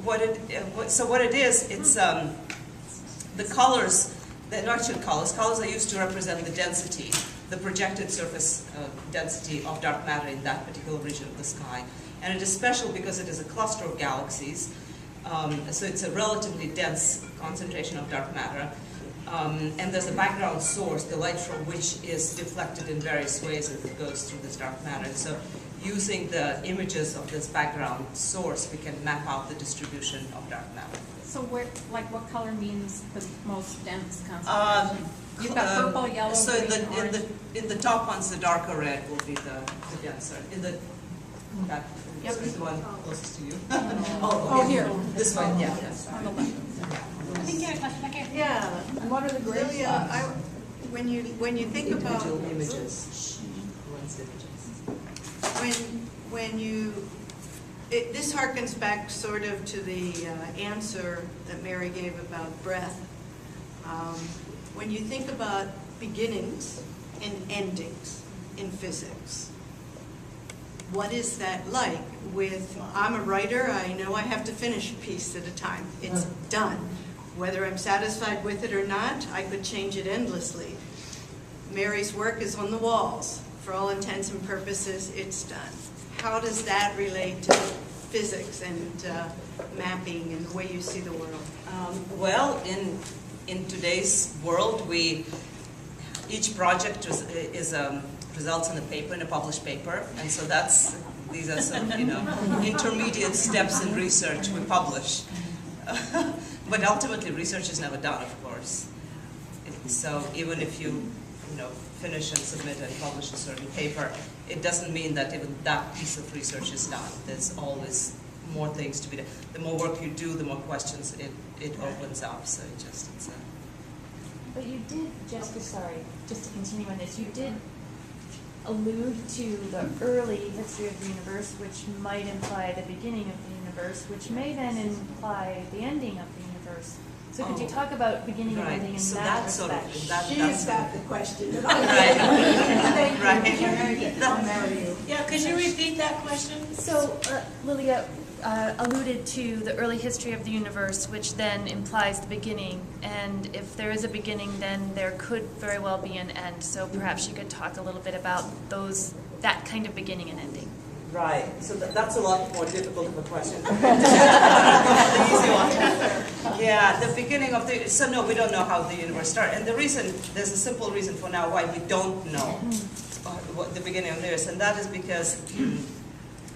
What it is, it's the colors. They're not actually colors. Colors are used to represent the density, the projected surface density of dark matter in that particular region of the sky. And it is special because it is a cluster of galaxies. So it's a relatively dense concentration of dark matter. And there's a background source, the light from which is deflected in various ways as it goes through this dark matter. And so using the images of this background source, we can map out the distribution of dark matter. So what color means the most dense concentration? You've got purple, yellow, so green, orange. in the top ones, the darker red will be the denser. In the Yep. the one closest to you. Here. This one, yeah. On the left. I think you had a question back here. Yeah, And what are the gray Liliya, spots? when you think about Individual images. this harkens back sort of to the answer that Mary gave about breath. When you think about beginnings and endings in physics, what is that like? I'm a writer, I know I have to finish a piece at a time. It's done. Whether I'm satisfied with it or not, I could change it endlessly. Mary's work is on the walls. For all intents and purposes, it's done. How does that relate to physics and mapping and the way you see the world? Well, in today's world, each project results in a paper, in a published paper, and so these are some intermediate steps in research we publish. But ultimately, research is never done, of course. So even if you finish and submit and publish a certain paper, it doesn't mean that even that piece of research is done. There's always more things to be done. The more work you do, the more questions it opens up. So it's a... But you did, just to continue on this, you did allude to the early history of the universe, which might imply the beginning of the universe, which may then imply the ending of the universe. So could you talk about beginning and ending in so that that's respect? She's got the question. Right. Yeah, could you repeat that question? So Liliya alluded to the early history of the universe, which then implies the beginning. And if there is a beginning, then there could very well be an end. So perhaps you could talk a little bit about that kind of beginning and ending. Right. So that's a lot more difficult of a question. The easy one. Yeah, the beginning of the... So no, we don't know how the universe started. And there's a simple reason for now why we don't know what the beginning of the universe. And that is because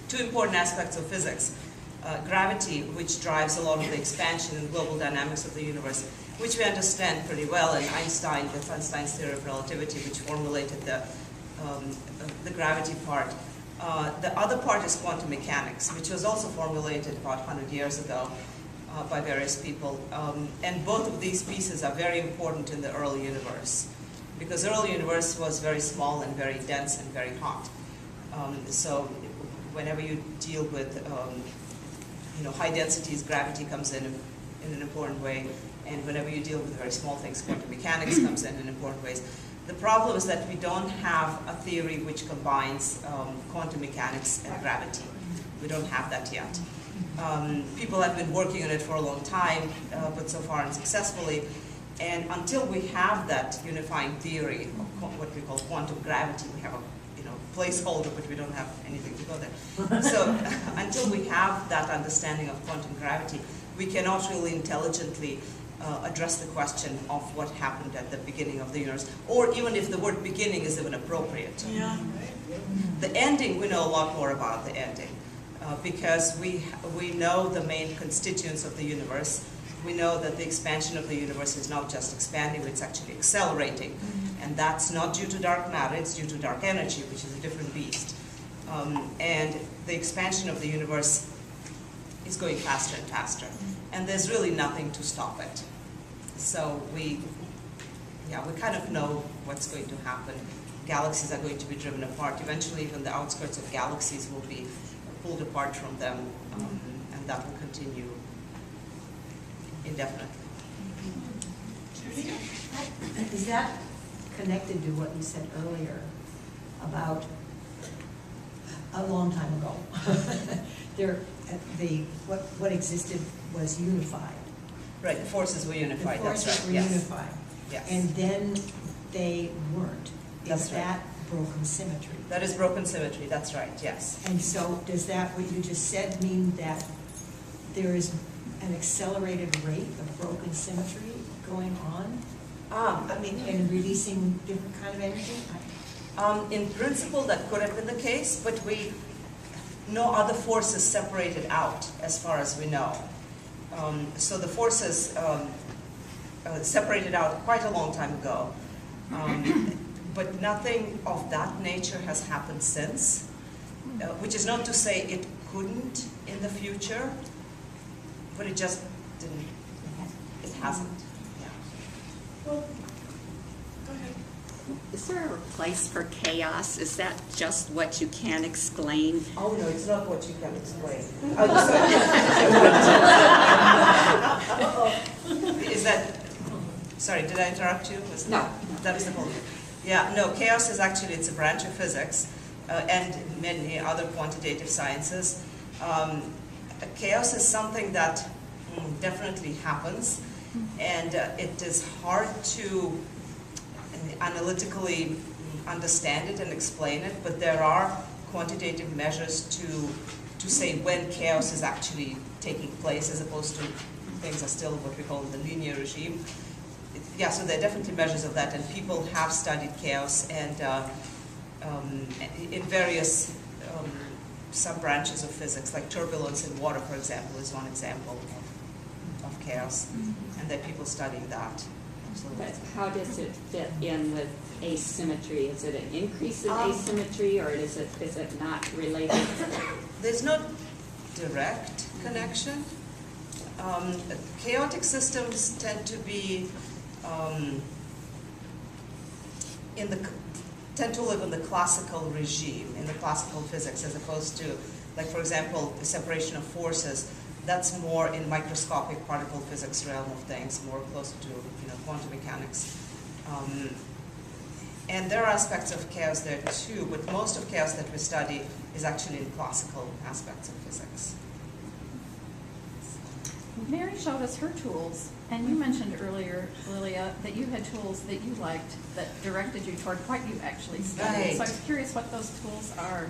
two important aspects of physics. Gravity, which drives a lot of the expansion and global dynamics of the universe, which we understand pretty well, and Einstein, with Einstein's theory of relativity, which formulated the gravity part. The other part is quantum mechanics, which was also formulated about 100 years ago by various people. And both of these pieces are very important in the early universe, because the early universe was very small and very dense and very hot. So whenever you deal with high densities, gravity comes in an important way, and whenever you deal with very small things, quantum mechanics comes in important ways. The problem is that we don't have a theory which combines quantum mechanics and gravity. We don't have that yet. People have been working on it for a long time, but so far unsuccessfully. And until we have that unifying theory of what we call quantum gravity, we have a placeholder, but we don't have anything to go there. So until we have that understanding of quantum gravity, we cannot really intelligently address the question of what happened at the beginning of the universe, or even if the word beginning is even appropriate. Yeah. The ending, we know a lot more about the ending, because we know the main constituents of the universe. We know that the expansion of the universe is not just expanding, it's actually accelerating. And that's not due to dark matter, it's due to dark energy, which is a different beast. And the expansion of the universe is going faster and faster. And there's really nothing to stop it. So we kind of know what's going to happen. Galaxies are going to be driven apart. Eventually, even the outskirts of galaxies will be pulled apart from them, and that will continue indefinitely. Is that connected to what you said earlier about a long time ago? What existed was unified. Right, the forces were unified, that's right. The forces were Yes. unified. Yes. And then they weren't. That's Is right. that broken symmetry? That is broken symmetry, that's right, yes. And so does that, what you just said, mean that there is an accelerated rate of broken symmetry going on? And releasing different kind of energy? In principle, that could have been the case, but no other forces separated out, as far as we know. So the forces separated out quite a long time ago, but nothing of that nature has happened since, which is not to say it couldn't in the future, but it just didn't, it hasn't. Yeah. Well, go ahead. Is there a place for chaos? Is that just what you can't explain? Oh, no, it's not what you can explain. Is that, sorry, did I interrupt you? No. That was the whole thing. Yeah, no, chaos is actually, it's a branch of physics and many other quantitative sciences. Chaos is something that definitely happens, and it is hard to analytically understand it and explain it, but there are quantitative measures to say when chaos is actually taking place, as opposed to things are still what we call the linear regime. Yeah, so there are definitely measures of that, and people have studied chaos, and in various sub-branches of physics, like turbulence in water, for example, is one example of chaos, and there are people studying that. Absolutely. But how does it fit in with asymmetry? Is it an increase in asymmetry, or is it not related? There's no direct connection. Chaotic systems tend to be tend to live in the classical regime, in the classical physics, as opposed to, like, for example, the separation of forces. That's more in microscopic particle physics realm of things, more closer to quantum mechanics. And there are aspects of chaos there too, but most of chaos that we study is actually in classical aspects of physics. Mary showed us her tools, and you mentioned earlier, Liliya, that you had tools that you liked that directed you toward what you actually studied. Right. So I was curious what those tools are.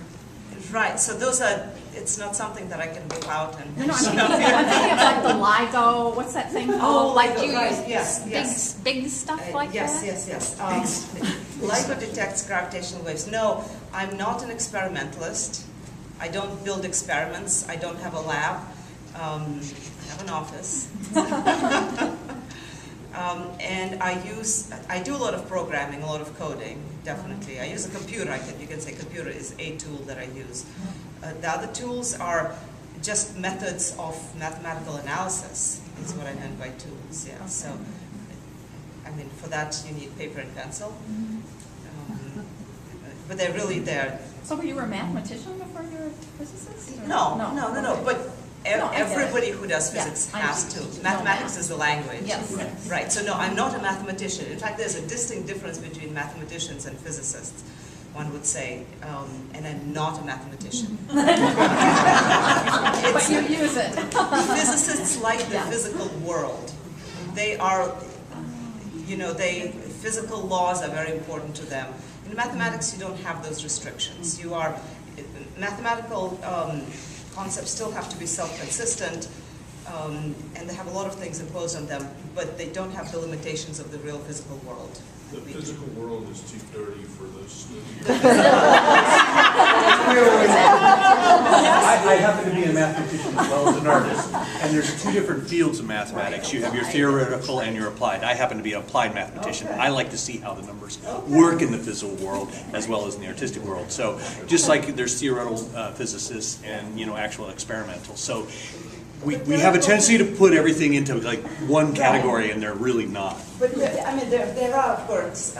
Right, so those are, it's not something that I can whip out and No, I'm thinking of like the LIGO, what's that thing called? like you right, use yes. big stuff like yes, that? Yes. LIGO detects gravitational waves. No, I'm not an experimentalist. I don't build experiments. I don't have a lab. I have an office. And I do a lot of programming, a lot of coding, definitely. I use a computer. You can say computer is a tool that I use. The other tools are just methods of mathematical analysis, is what I meant by tools, yeah. So, I mean, for that you need paper and pencil. But they're really there. So were you a mathematician before you were a physicist? Or? No. Okay. But everybody who does physics I has see. to. Mathematics is the language. Yes. Right, so no, I'm not a mathematician. In fact, there's a distinct difference between mathematicians and physicists, one would say, and I'm not a mathematician. But you use it. Physicists like the physical world. They are, physical laws are very important to them. In mathematics, you don't have those restrictions. Mathematical concepts still have to be self-consistent. and they have a lot of things imposed on them, but they don't have the limitations of the real physical world. The physical world is too dirty for those. I happen to be a mathematician as well as an artist, and there's two different fields of mathematics. You have your theoretical and your applied. I happen to be an applied mathematician. Okay. I like to see how the numbers work in the physical world as well as in the artistic world. So just like there's theoretical physicists and actual experimental. So we have a tendency to put everything into like one category, and they're really not. But I mean, there are, of course,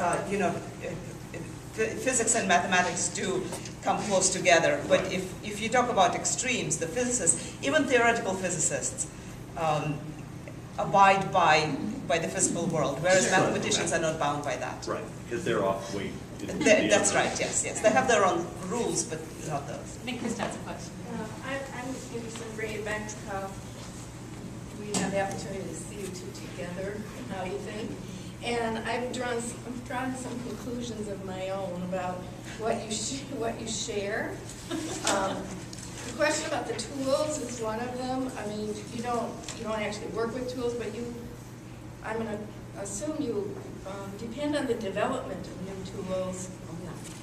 physics and mathematics do come close together. But if you talk about extremes, the physicists, even theoretical physicists, abide by the physical world, whereas mathematicians are not bound by that. Right, because they're off weight. That's right. Yes. They have their own rules, but not those. I think Krista has a question. I'm interested in bringing it back to how we have the opportunity to see you two together and how you think. And I've drawn some conclusions of my own about what you share. The question about the tools is one of them. I mean, you don't actually work with tools, but I'm going to assume you depend on the development of new tools.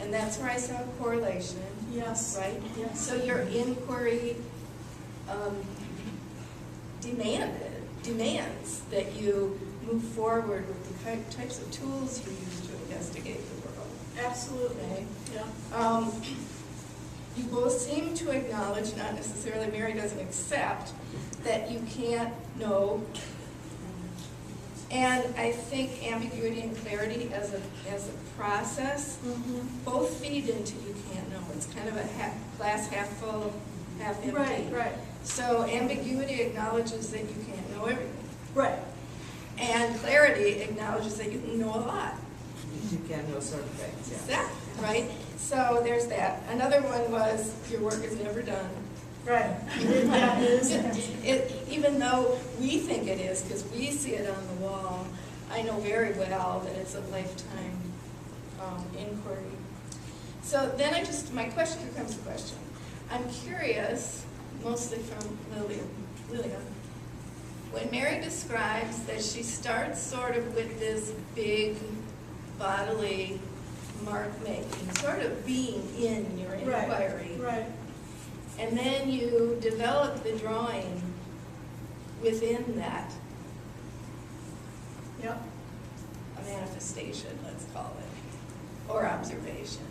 And that's where I saw a correlation. Yes. Right? Yes. So your inquiry demands that you move forward with the types of tools you use to investigate the world. Absolutely. Okay? Yeah. You both seem to acknowledge, not necessarily Mary doesn't accept, that you can't know. And I think ambiguity and clarity as a process both feed into you can't know. It's kind of a glass half full, half empty. Right. So ambiguity acknowledges that you can't know everything. Right. And clarity acknowledges that you can know a lot. You can know certain things. Yeah. Exactly, right? So there's that. Another one was your work is never done. Right. Yeah, it is. Even though we think it is, because we see it on the wall, I know very well that it's a lifetime inquiry. So then here comes a question. I'm curious, mostly from Liliya. When Mary describes that she starts sort of with this big bodily mark making, sort of being in your inquiry. Right. And then you develop the drawing within that. Yep. A manifestation, let's call it, or observation.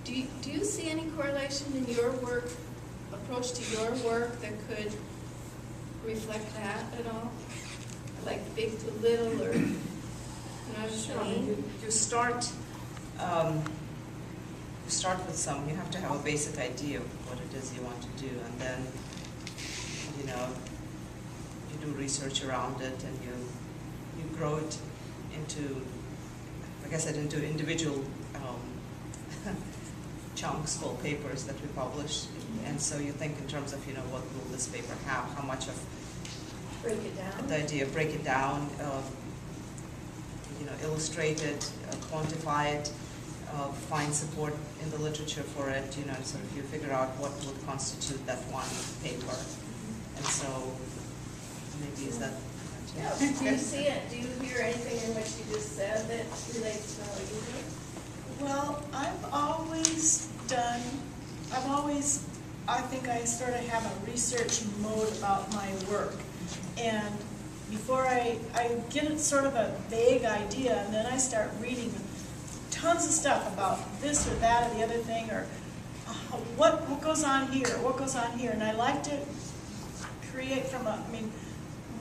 Do you see any correlation in your work, approach to your work that could reflect that at all? Like big to little, or you know what I'm saying? You start with some. You have to have a basic idea of what it is you want to do, and then you do research around it, and you grow it into, like I said, into individual chunks called papers that we publish. And so you think in terms of what will this paper have, how much of Break it down. the idea, break it down, illustrate it, quantify it, find support in the literature for it, sort of you figure out what would constitute that one paper. And so maybe is that. Yeah. Do you see it? Do you hear anything in what you just said that relates to how you do? Well, I think I sort of have a research mode about my work. And before I get sort of a vague idea, and then I start reading tons of stuff about this or that or the other thing, or what goes on here, and I like to create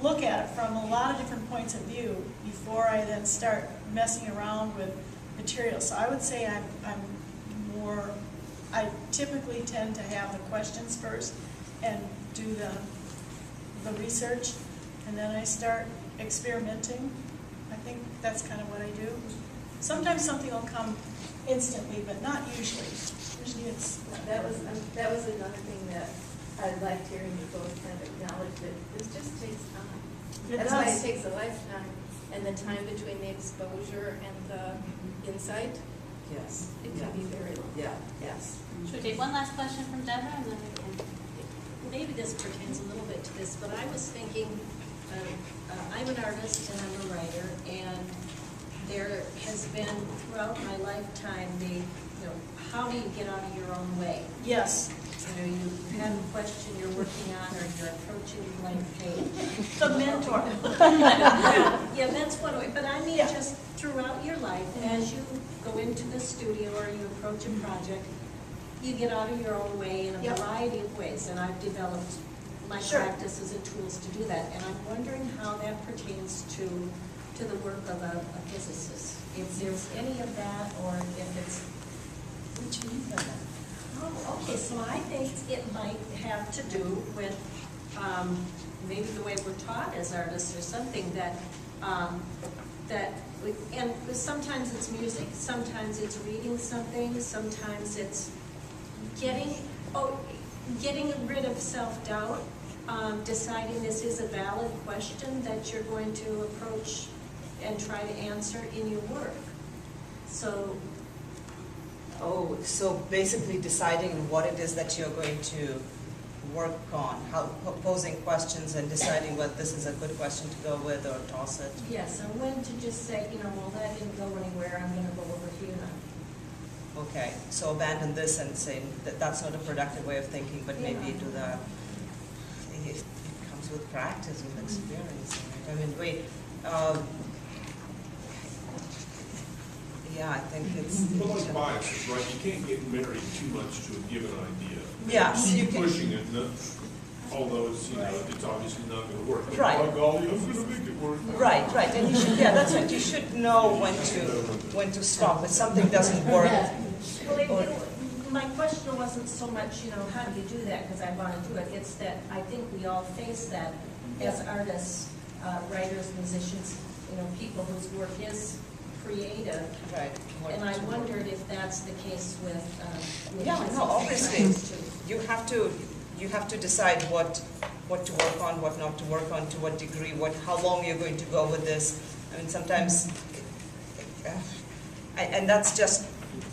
look at it from a lot of different points of view before I then start messing around with material. So I would say I typically tend to have the questions first and do the research, and then I start experimenting. I think that's kind of what I do. Sometimes something will come instantly, but not usually. Usually it's... That was another thing that I liked hearing you both kind of acknowledge that this just takes time. That's why it takes a lifetime, and the time between the exposure and the insight. Yes. It can be very long. Yeah. Yes. Should we take one last question from Deborah, and then we can... maybe this pertains a little bit to this, but I was thinking, I'm an artist and I'm a writer, and there has been throughout my lifetime how do you get out of your own way? Yes. You have a question you're working on, or you're approaching a blank page. The mentor. Yeah, that's one way. But I mean, Yeah. just throughout your life, as you go into the studio or you approach a project, you get out of your own way in a Yep. variety of ways. And I've developed my Sure. practices and tools to do that. And I'm wondering how that pertains to the work of a physicist. If there's any of that, or if it's which either. Oh, okay, so I think it might have to do with maybe the way we're taught as artists, or something that and sometimes it's music, sometimes it's reading something, sometimes it's getting rid of self-doubt, deciding this is a valid question that you're going to approach and try to answer in your work. So So basically deciding what it is that you're going to work on, posing questions and deciding whether this is a good question to go with or toss it. yes, and when to just say, well, that didn't go anywhere, I'm going to go over here now. Okay, so abandon this and say that that's not a productive way of thinking, but maybe do that. It comes with practice, with experience. I mean, yeah, I think it's... Well, like biases, right? You can't get married too much to a given idea. Yes, you can. Pushing it, although it's, it's obviously not going to work. But Right. by golly, I'm going to make it work. Right, and you should, that's right, you should know when to stop. If something doesn't work, Well, my question wasn't so much, how do you do that, because I want to do it. It's that I think we all face that as artists, writers, musicians, people whose work is creative. right. And I wondered if that's the case with Yeah, physics no, obviously, and science, too. you have to decide what to work on, what not to work on, to what degree, how long you're going to go with this. I mean, sometimes, and that's just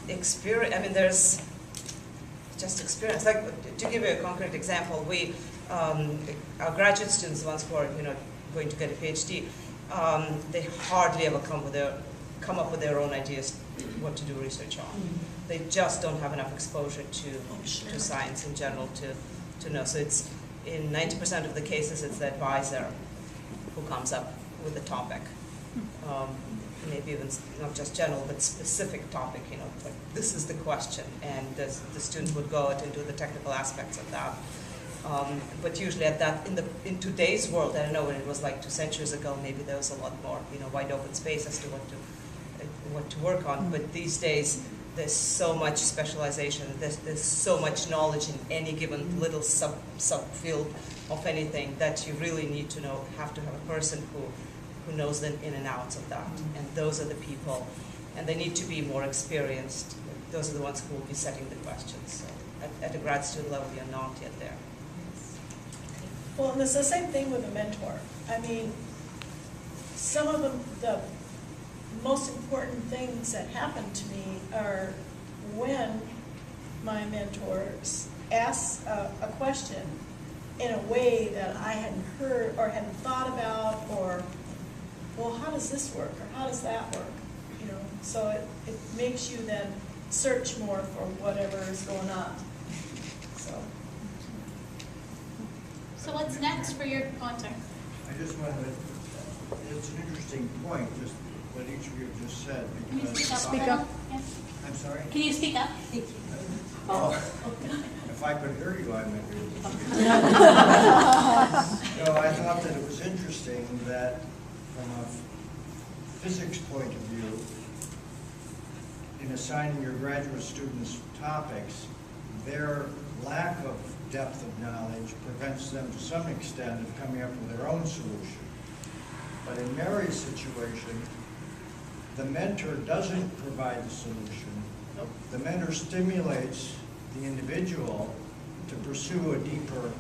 experience. I mean, there's just experience. Like, to give you a concrete example, our graduate students, the ones who are going to get a PhD, they hardly ever come up with their own ideas what to do research on. They just don't have enough exposure to science in general to know. So it's in 90% of the cases, it's the advisor who comes up with the topic. Maybe even not just general, but specific topic, like this is the question, and the student would go out and do the technical aspects of that. But usually in today's world, I don't know what it was like 2 centuries ago, maybe there was a lot more, wide open space as to what to work on. But these days, there's so much specialization, there's so much knowledge in any given little subfield of anything that you really need to have to have a person who knows the in and outs of that. And those are the people, and they need to be more experienced. Those are the ones who will be setting the questions. So at a grad student level, you're not yet there. Well, and it's the same thing with a mentor. I mean, some of the most important things that happen to me are when my mentors ask a question in a way that I hadn't heard or hadn't thought about, or, well, how does this work, or how does that work? So it makes you then search more for whatever is going on. So what's next for your content? I just wanted to, it's an interesting point, just what each of you just said. Can you Because speak up? Yeah. I'm sorry? Can you speak up? Oh, if I could hear you, I might be able to speak. No, I thought that it was interesting that from a physics point of view, in assigning your graduate students topics, their lack of depth of knowledge prevents them to some extent of coming up with their own solution. But in Mary's situation, the mentor doesn't provide the solution. Nope. The mentor stimulates the individual to pursue a deeper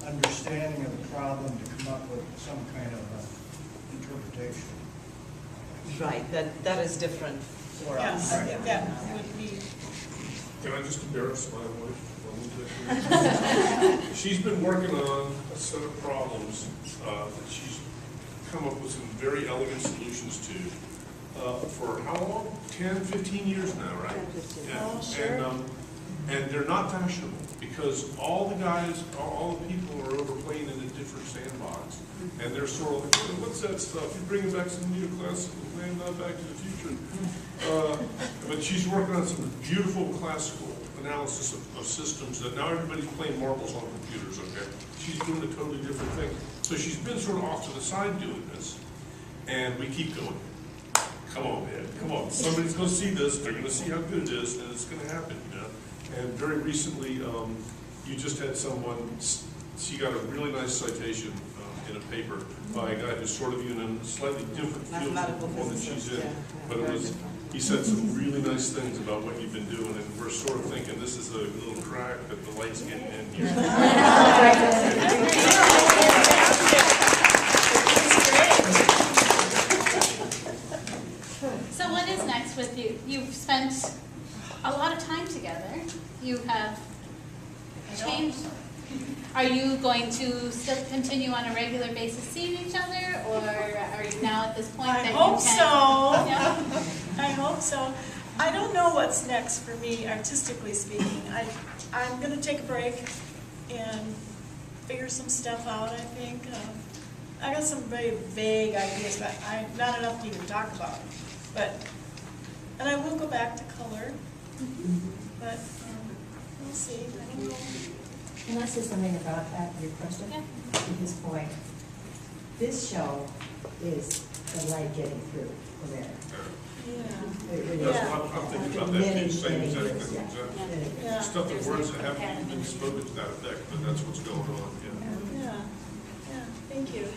understanding of the problem, to come up with some kind of interpretation. Right, that is different for us. That would be Can I just embarrass my wife a little bit? She's been working on a set of problems that she's come up with some very elegant solutions to for how long? 10, 15 years now, right? 10, 15. Yeah. Oh, sure. And they're not fashionable because all the guys, all the people are over playing in a different sandbox. And they're sort of like, "Oh, what's that stuff? You're bringing back some neoclassical and not Back to the Future." But she's working on some beautiful classical analysis of systems that now everybody's playing marbles on computers, okay? She's doing a totally different thing. So she's been sort of off to the side doing this. And we keep going. Come on, man, come on. Somebody's going to see this, they're going to see how good it is, and it's going to happen, you know? And very recently, you just had someone, she got a really nice citation in a paper by a guy who's sort of in a slightly different field than the one that she's in. But it was, he said some really nice things about what you've been doing, and we're sort of thinking this is a little crack that the light's getting in here. So what is next with you? You've spent a lot of time together. You have changed. Are you going to still continue on a regular basis seeing each other, or are you now at this point I that hope you can? so. Yeah? I hope so. I don't know what's next for me, artistically speaking. I'm going to take a break and figure some stuff out, I think. I got some very vague ideas, but not enough to even talk about. And I will go back to color, but we'll see. I don't know. Can I say something about that, your question? Yeah. To his point. This show is the light getting through for Mary. Yeah. It really That's is. what I'm thinking about that too, same exact thing, exactly. Yeah. Stuff that words that haven't been spoken to that effect, but that's what's going on, yeah. Yeah. Yeah. Thank you.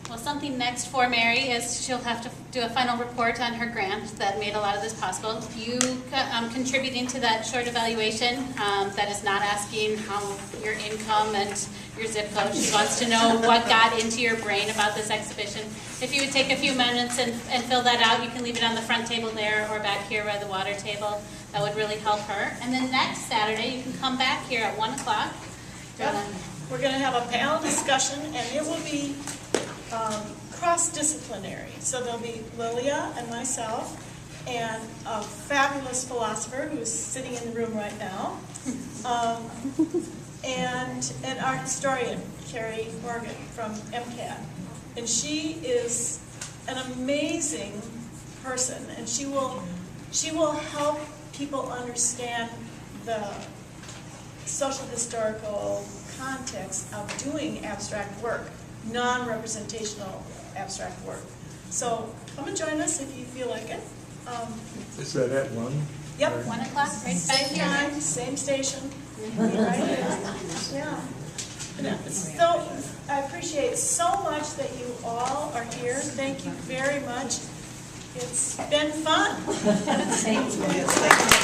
Well, something next for Mary is she'll have to do a final report on her grant that made a lot of this possible. You contributing to that short evaluation that is not asking how your income and your zip code. She wants to know what got into your brain about this exhibition. If you would take a few minutes and fill that out, you can leave it on the front table there or back here by the water table. That would really help her. And then next Saturday, you can come back here at 1 o'clock. Yep. We're going to have a panel discussion, and it will be cross-disciplinary. So there'll be Liliya and myself and a fabulous philosopher who's sitting in the room right now, and an art historian, Carrie Morgan from MCAT. And she is an amazing person, and she will help people understand the social historical context of doing abstract work, non-representational abstract work. So come and join us if you feel like it. Is that at 1? Yep. 1 o'clock, right? Same time, same station. Right here. Yeah. So I appreciate so much that you all are here. Thank you very much. It's been fun. Thank you.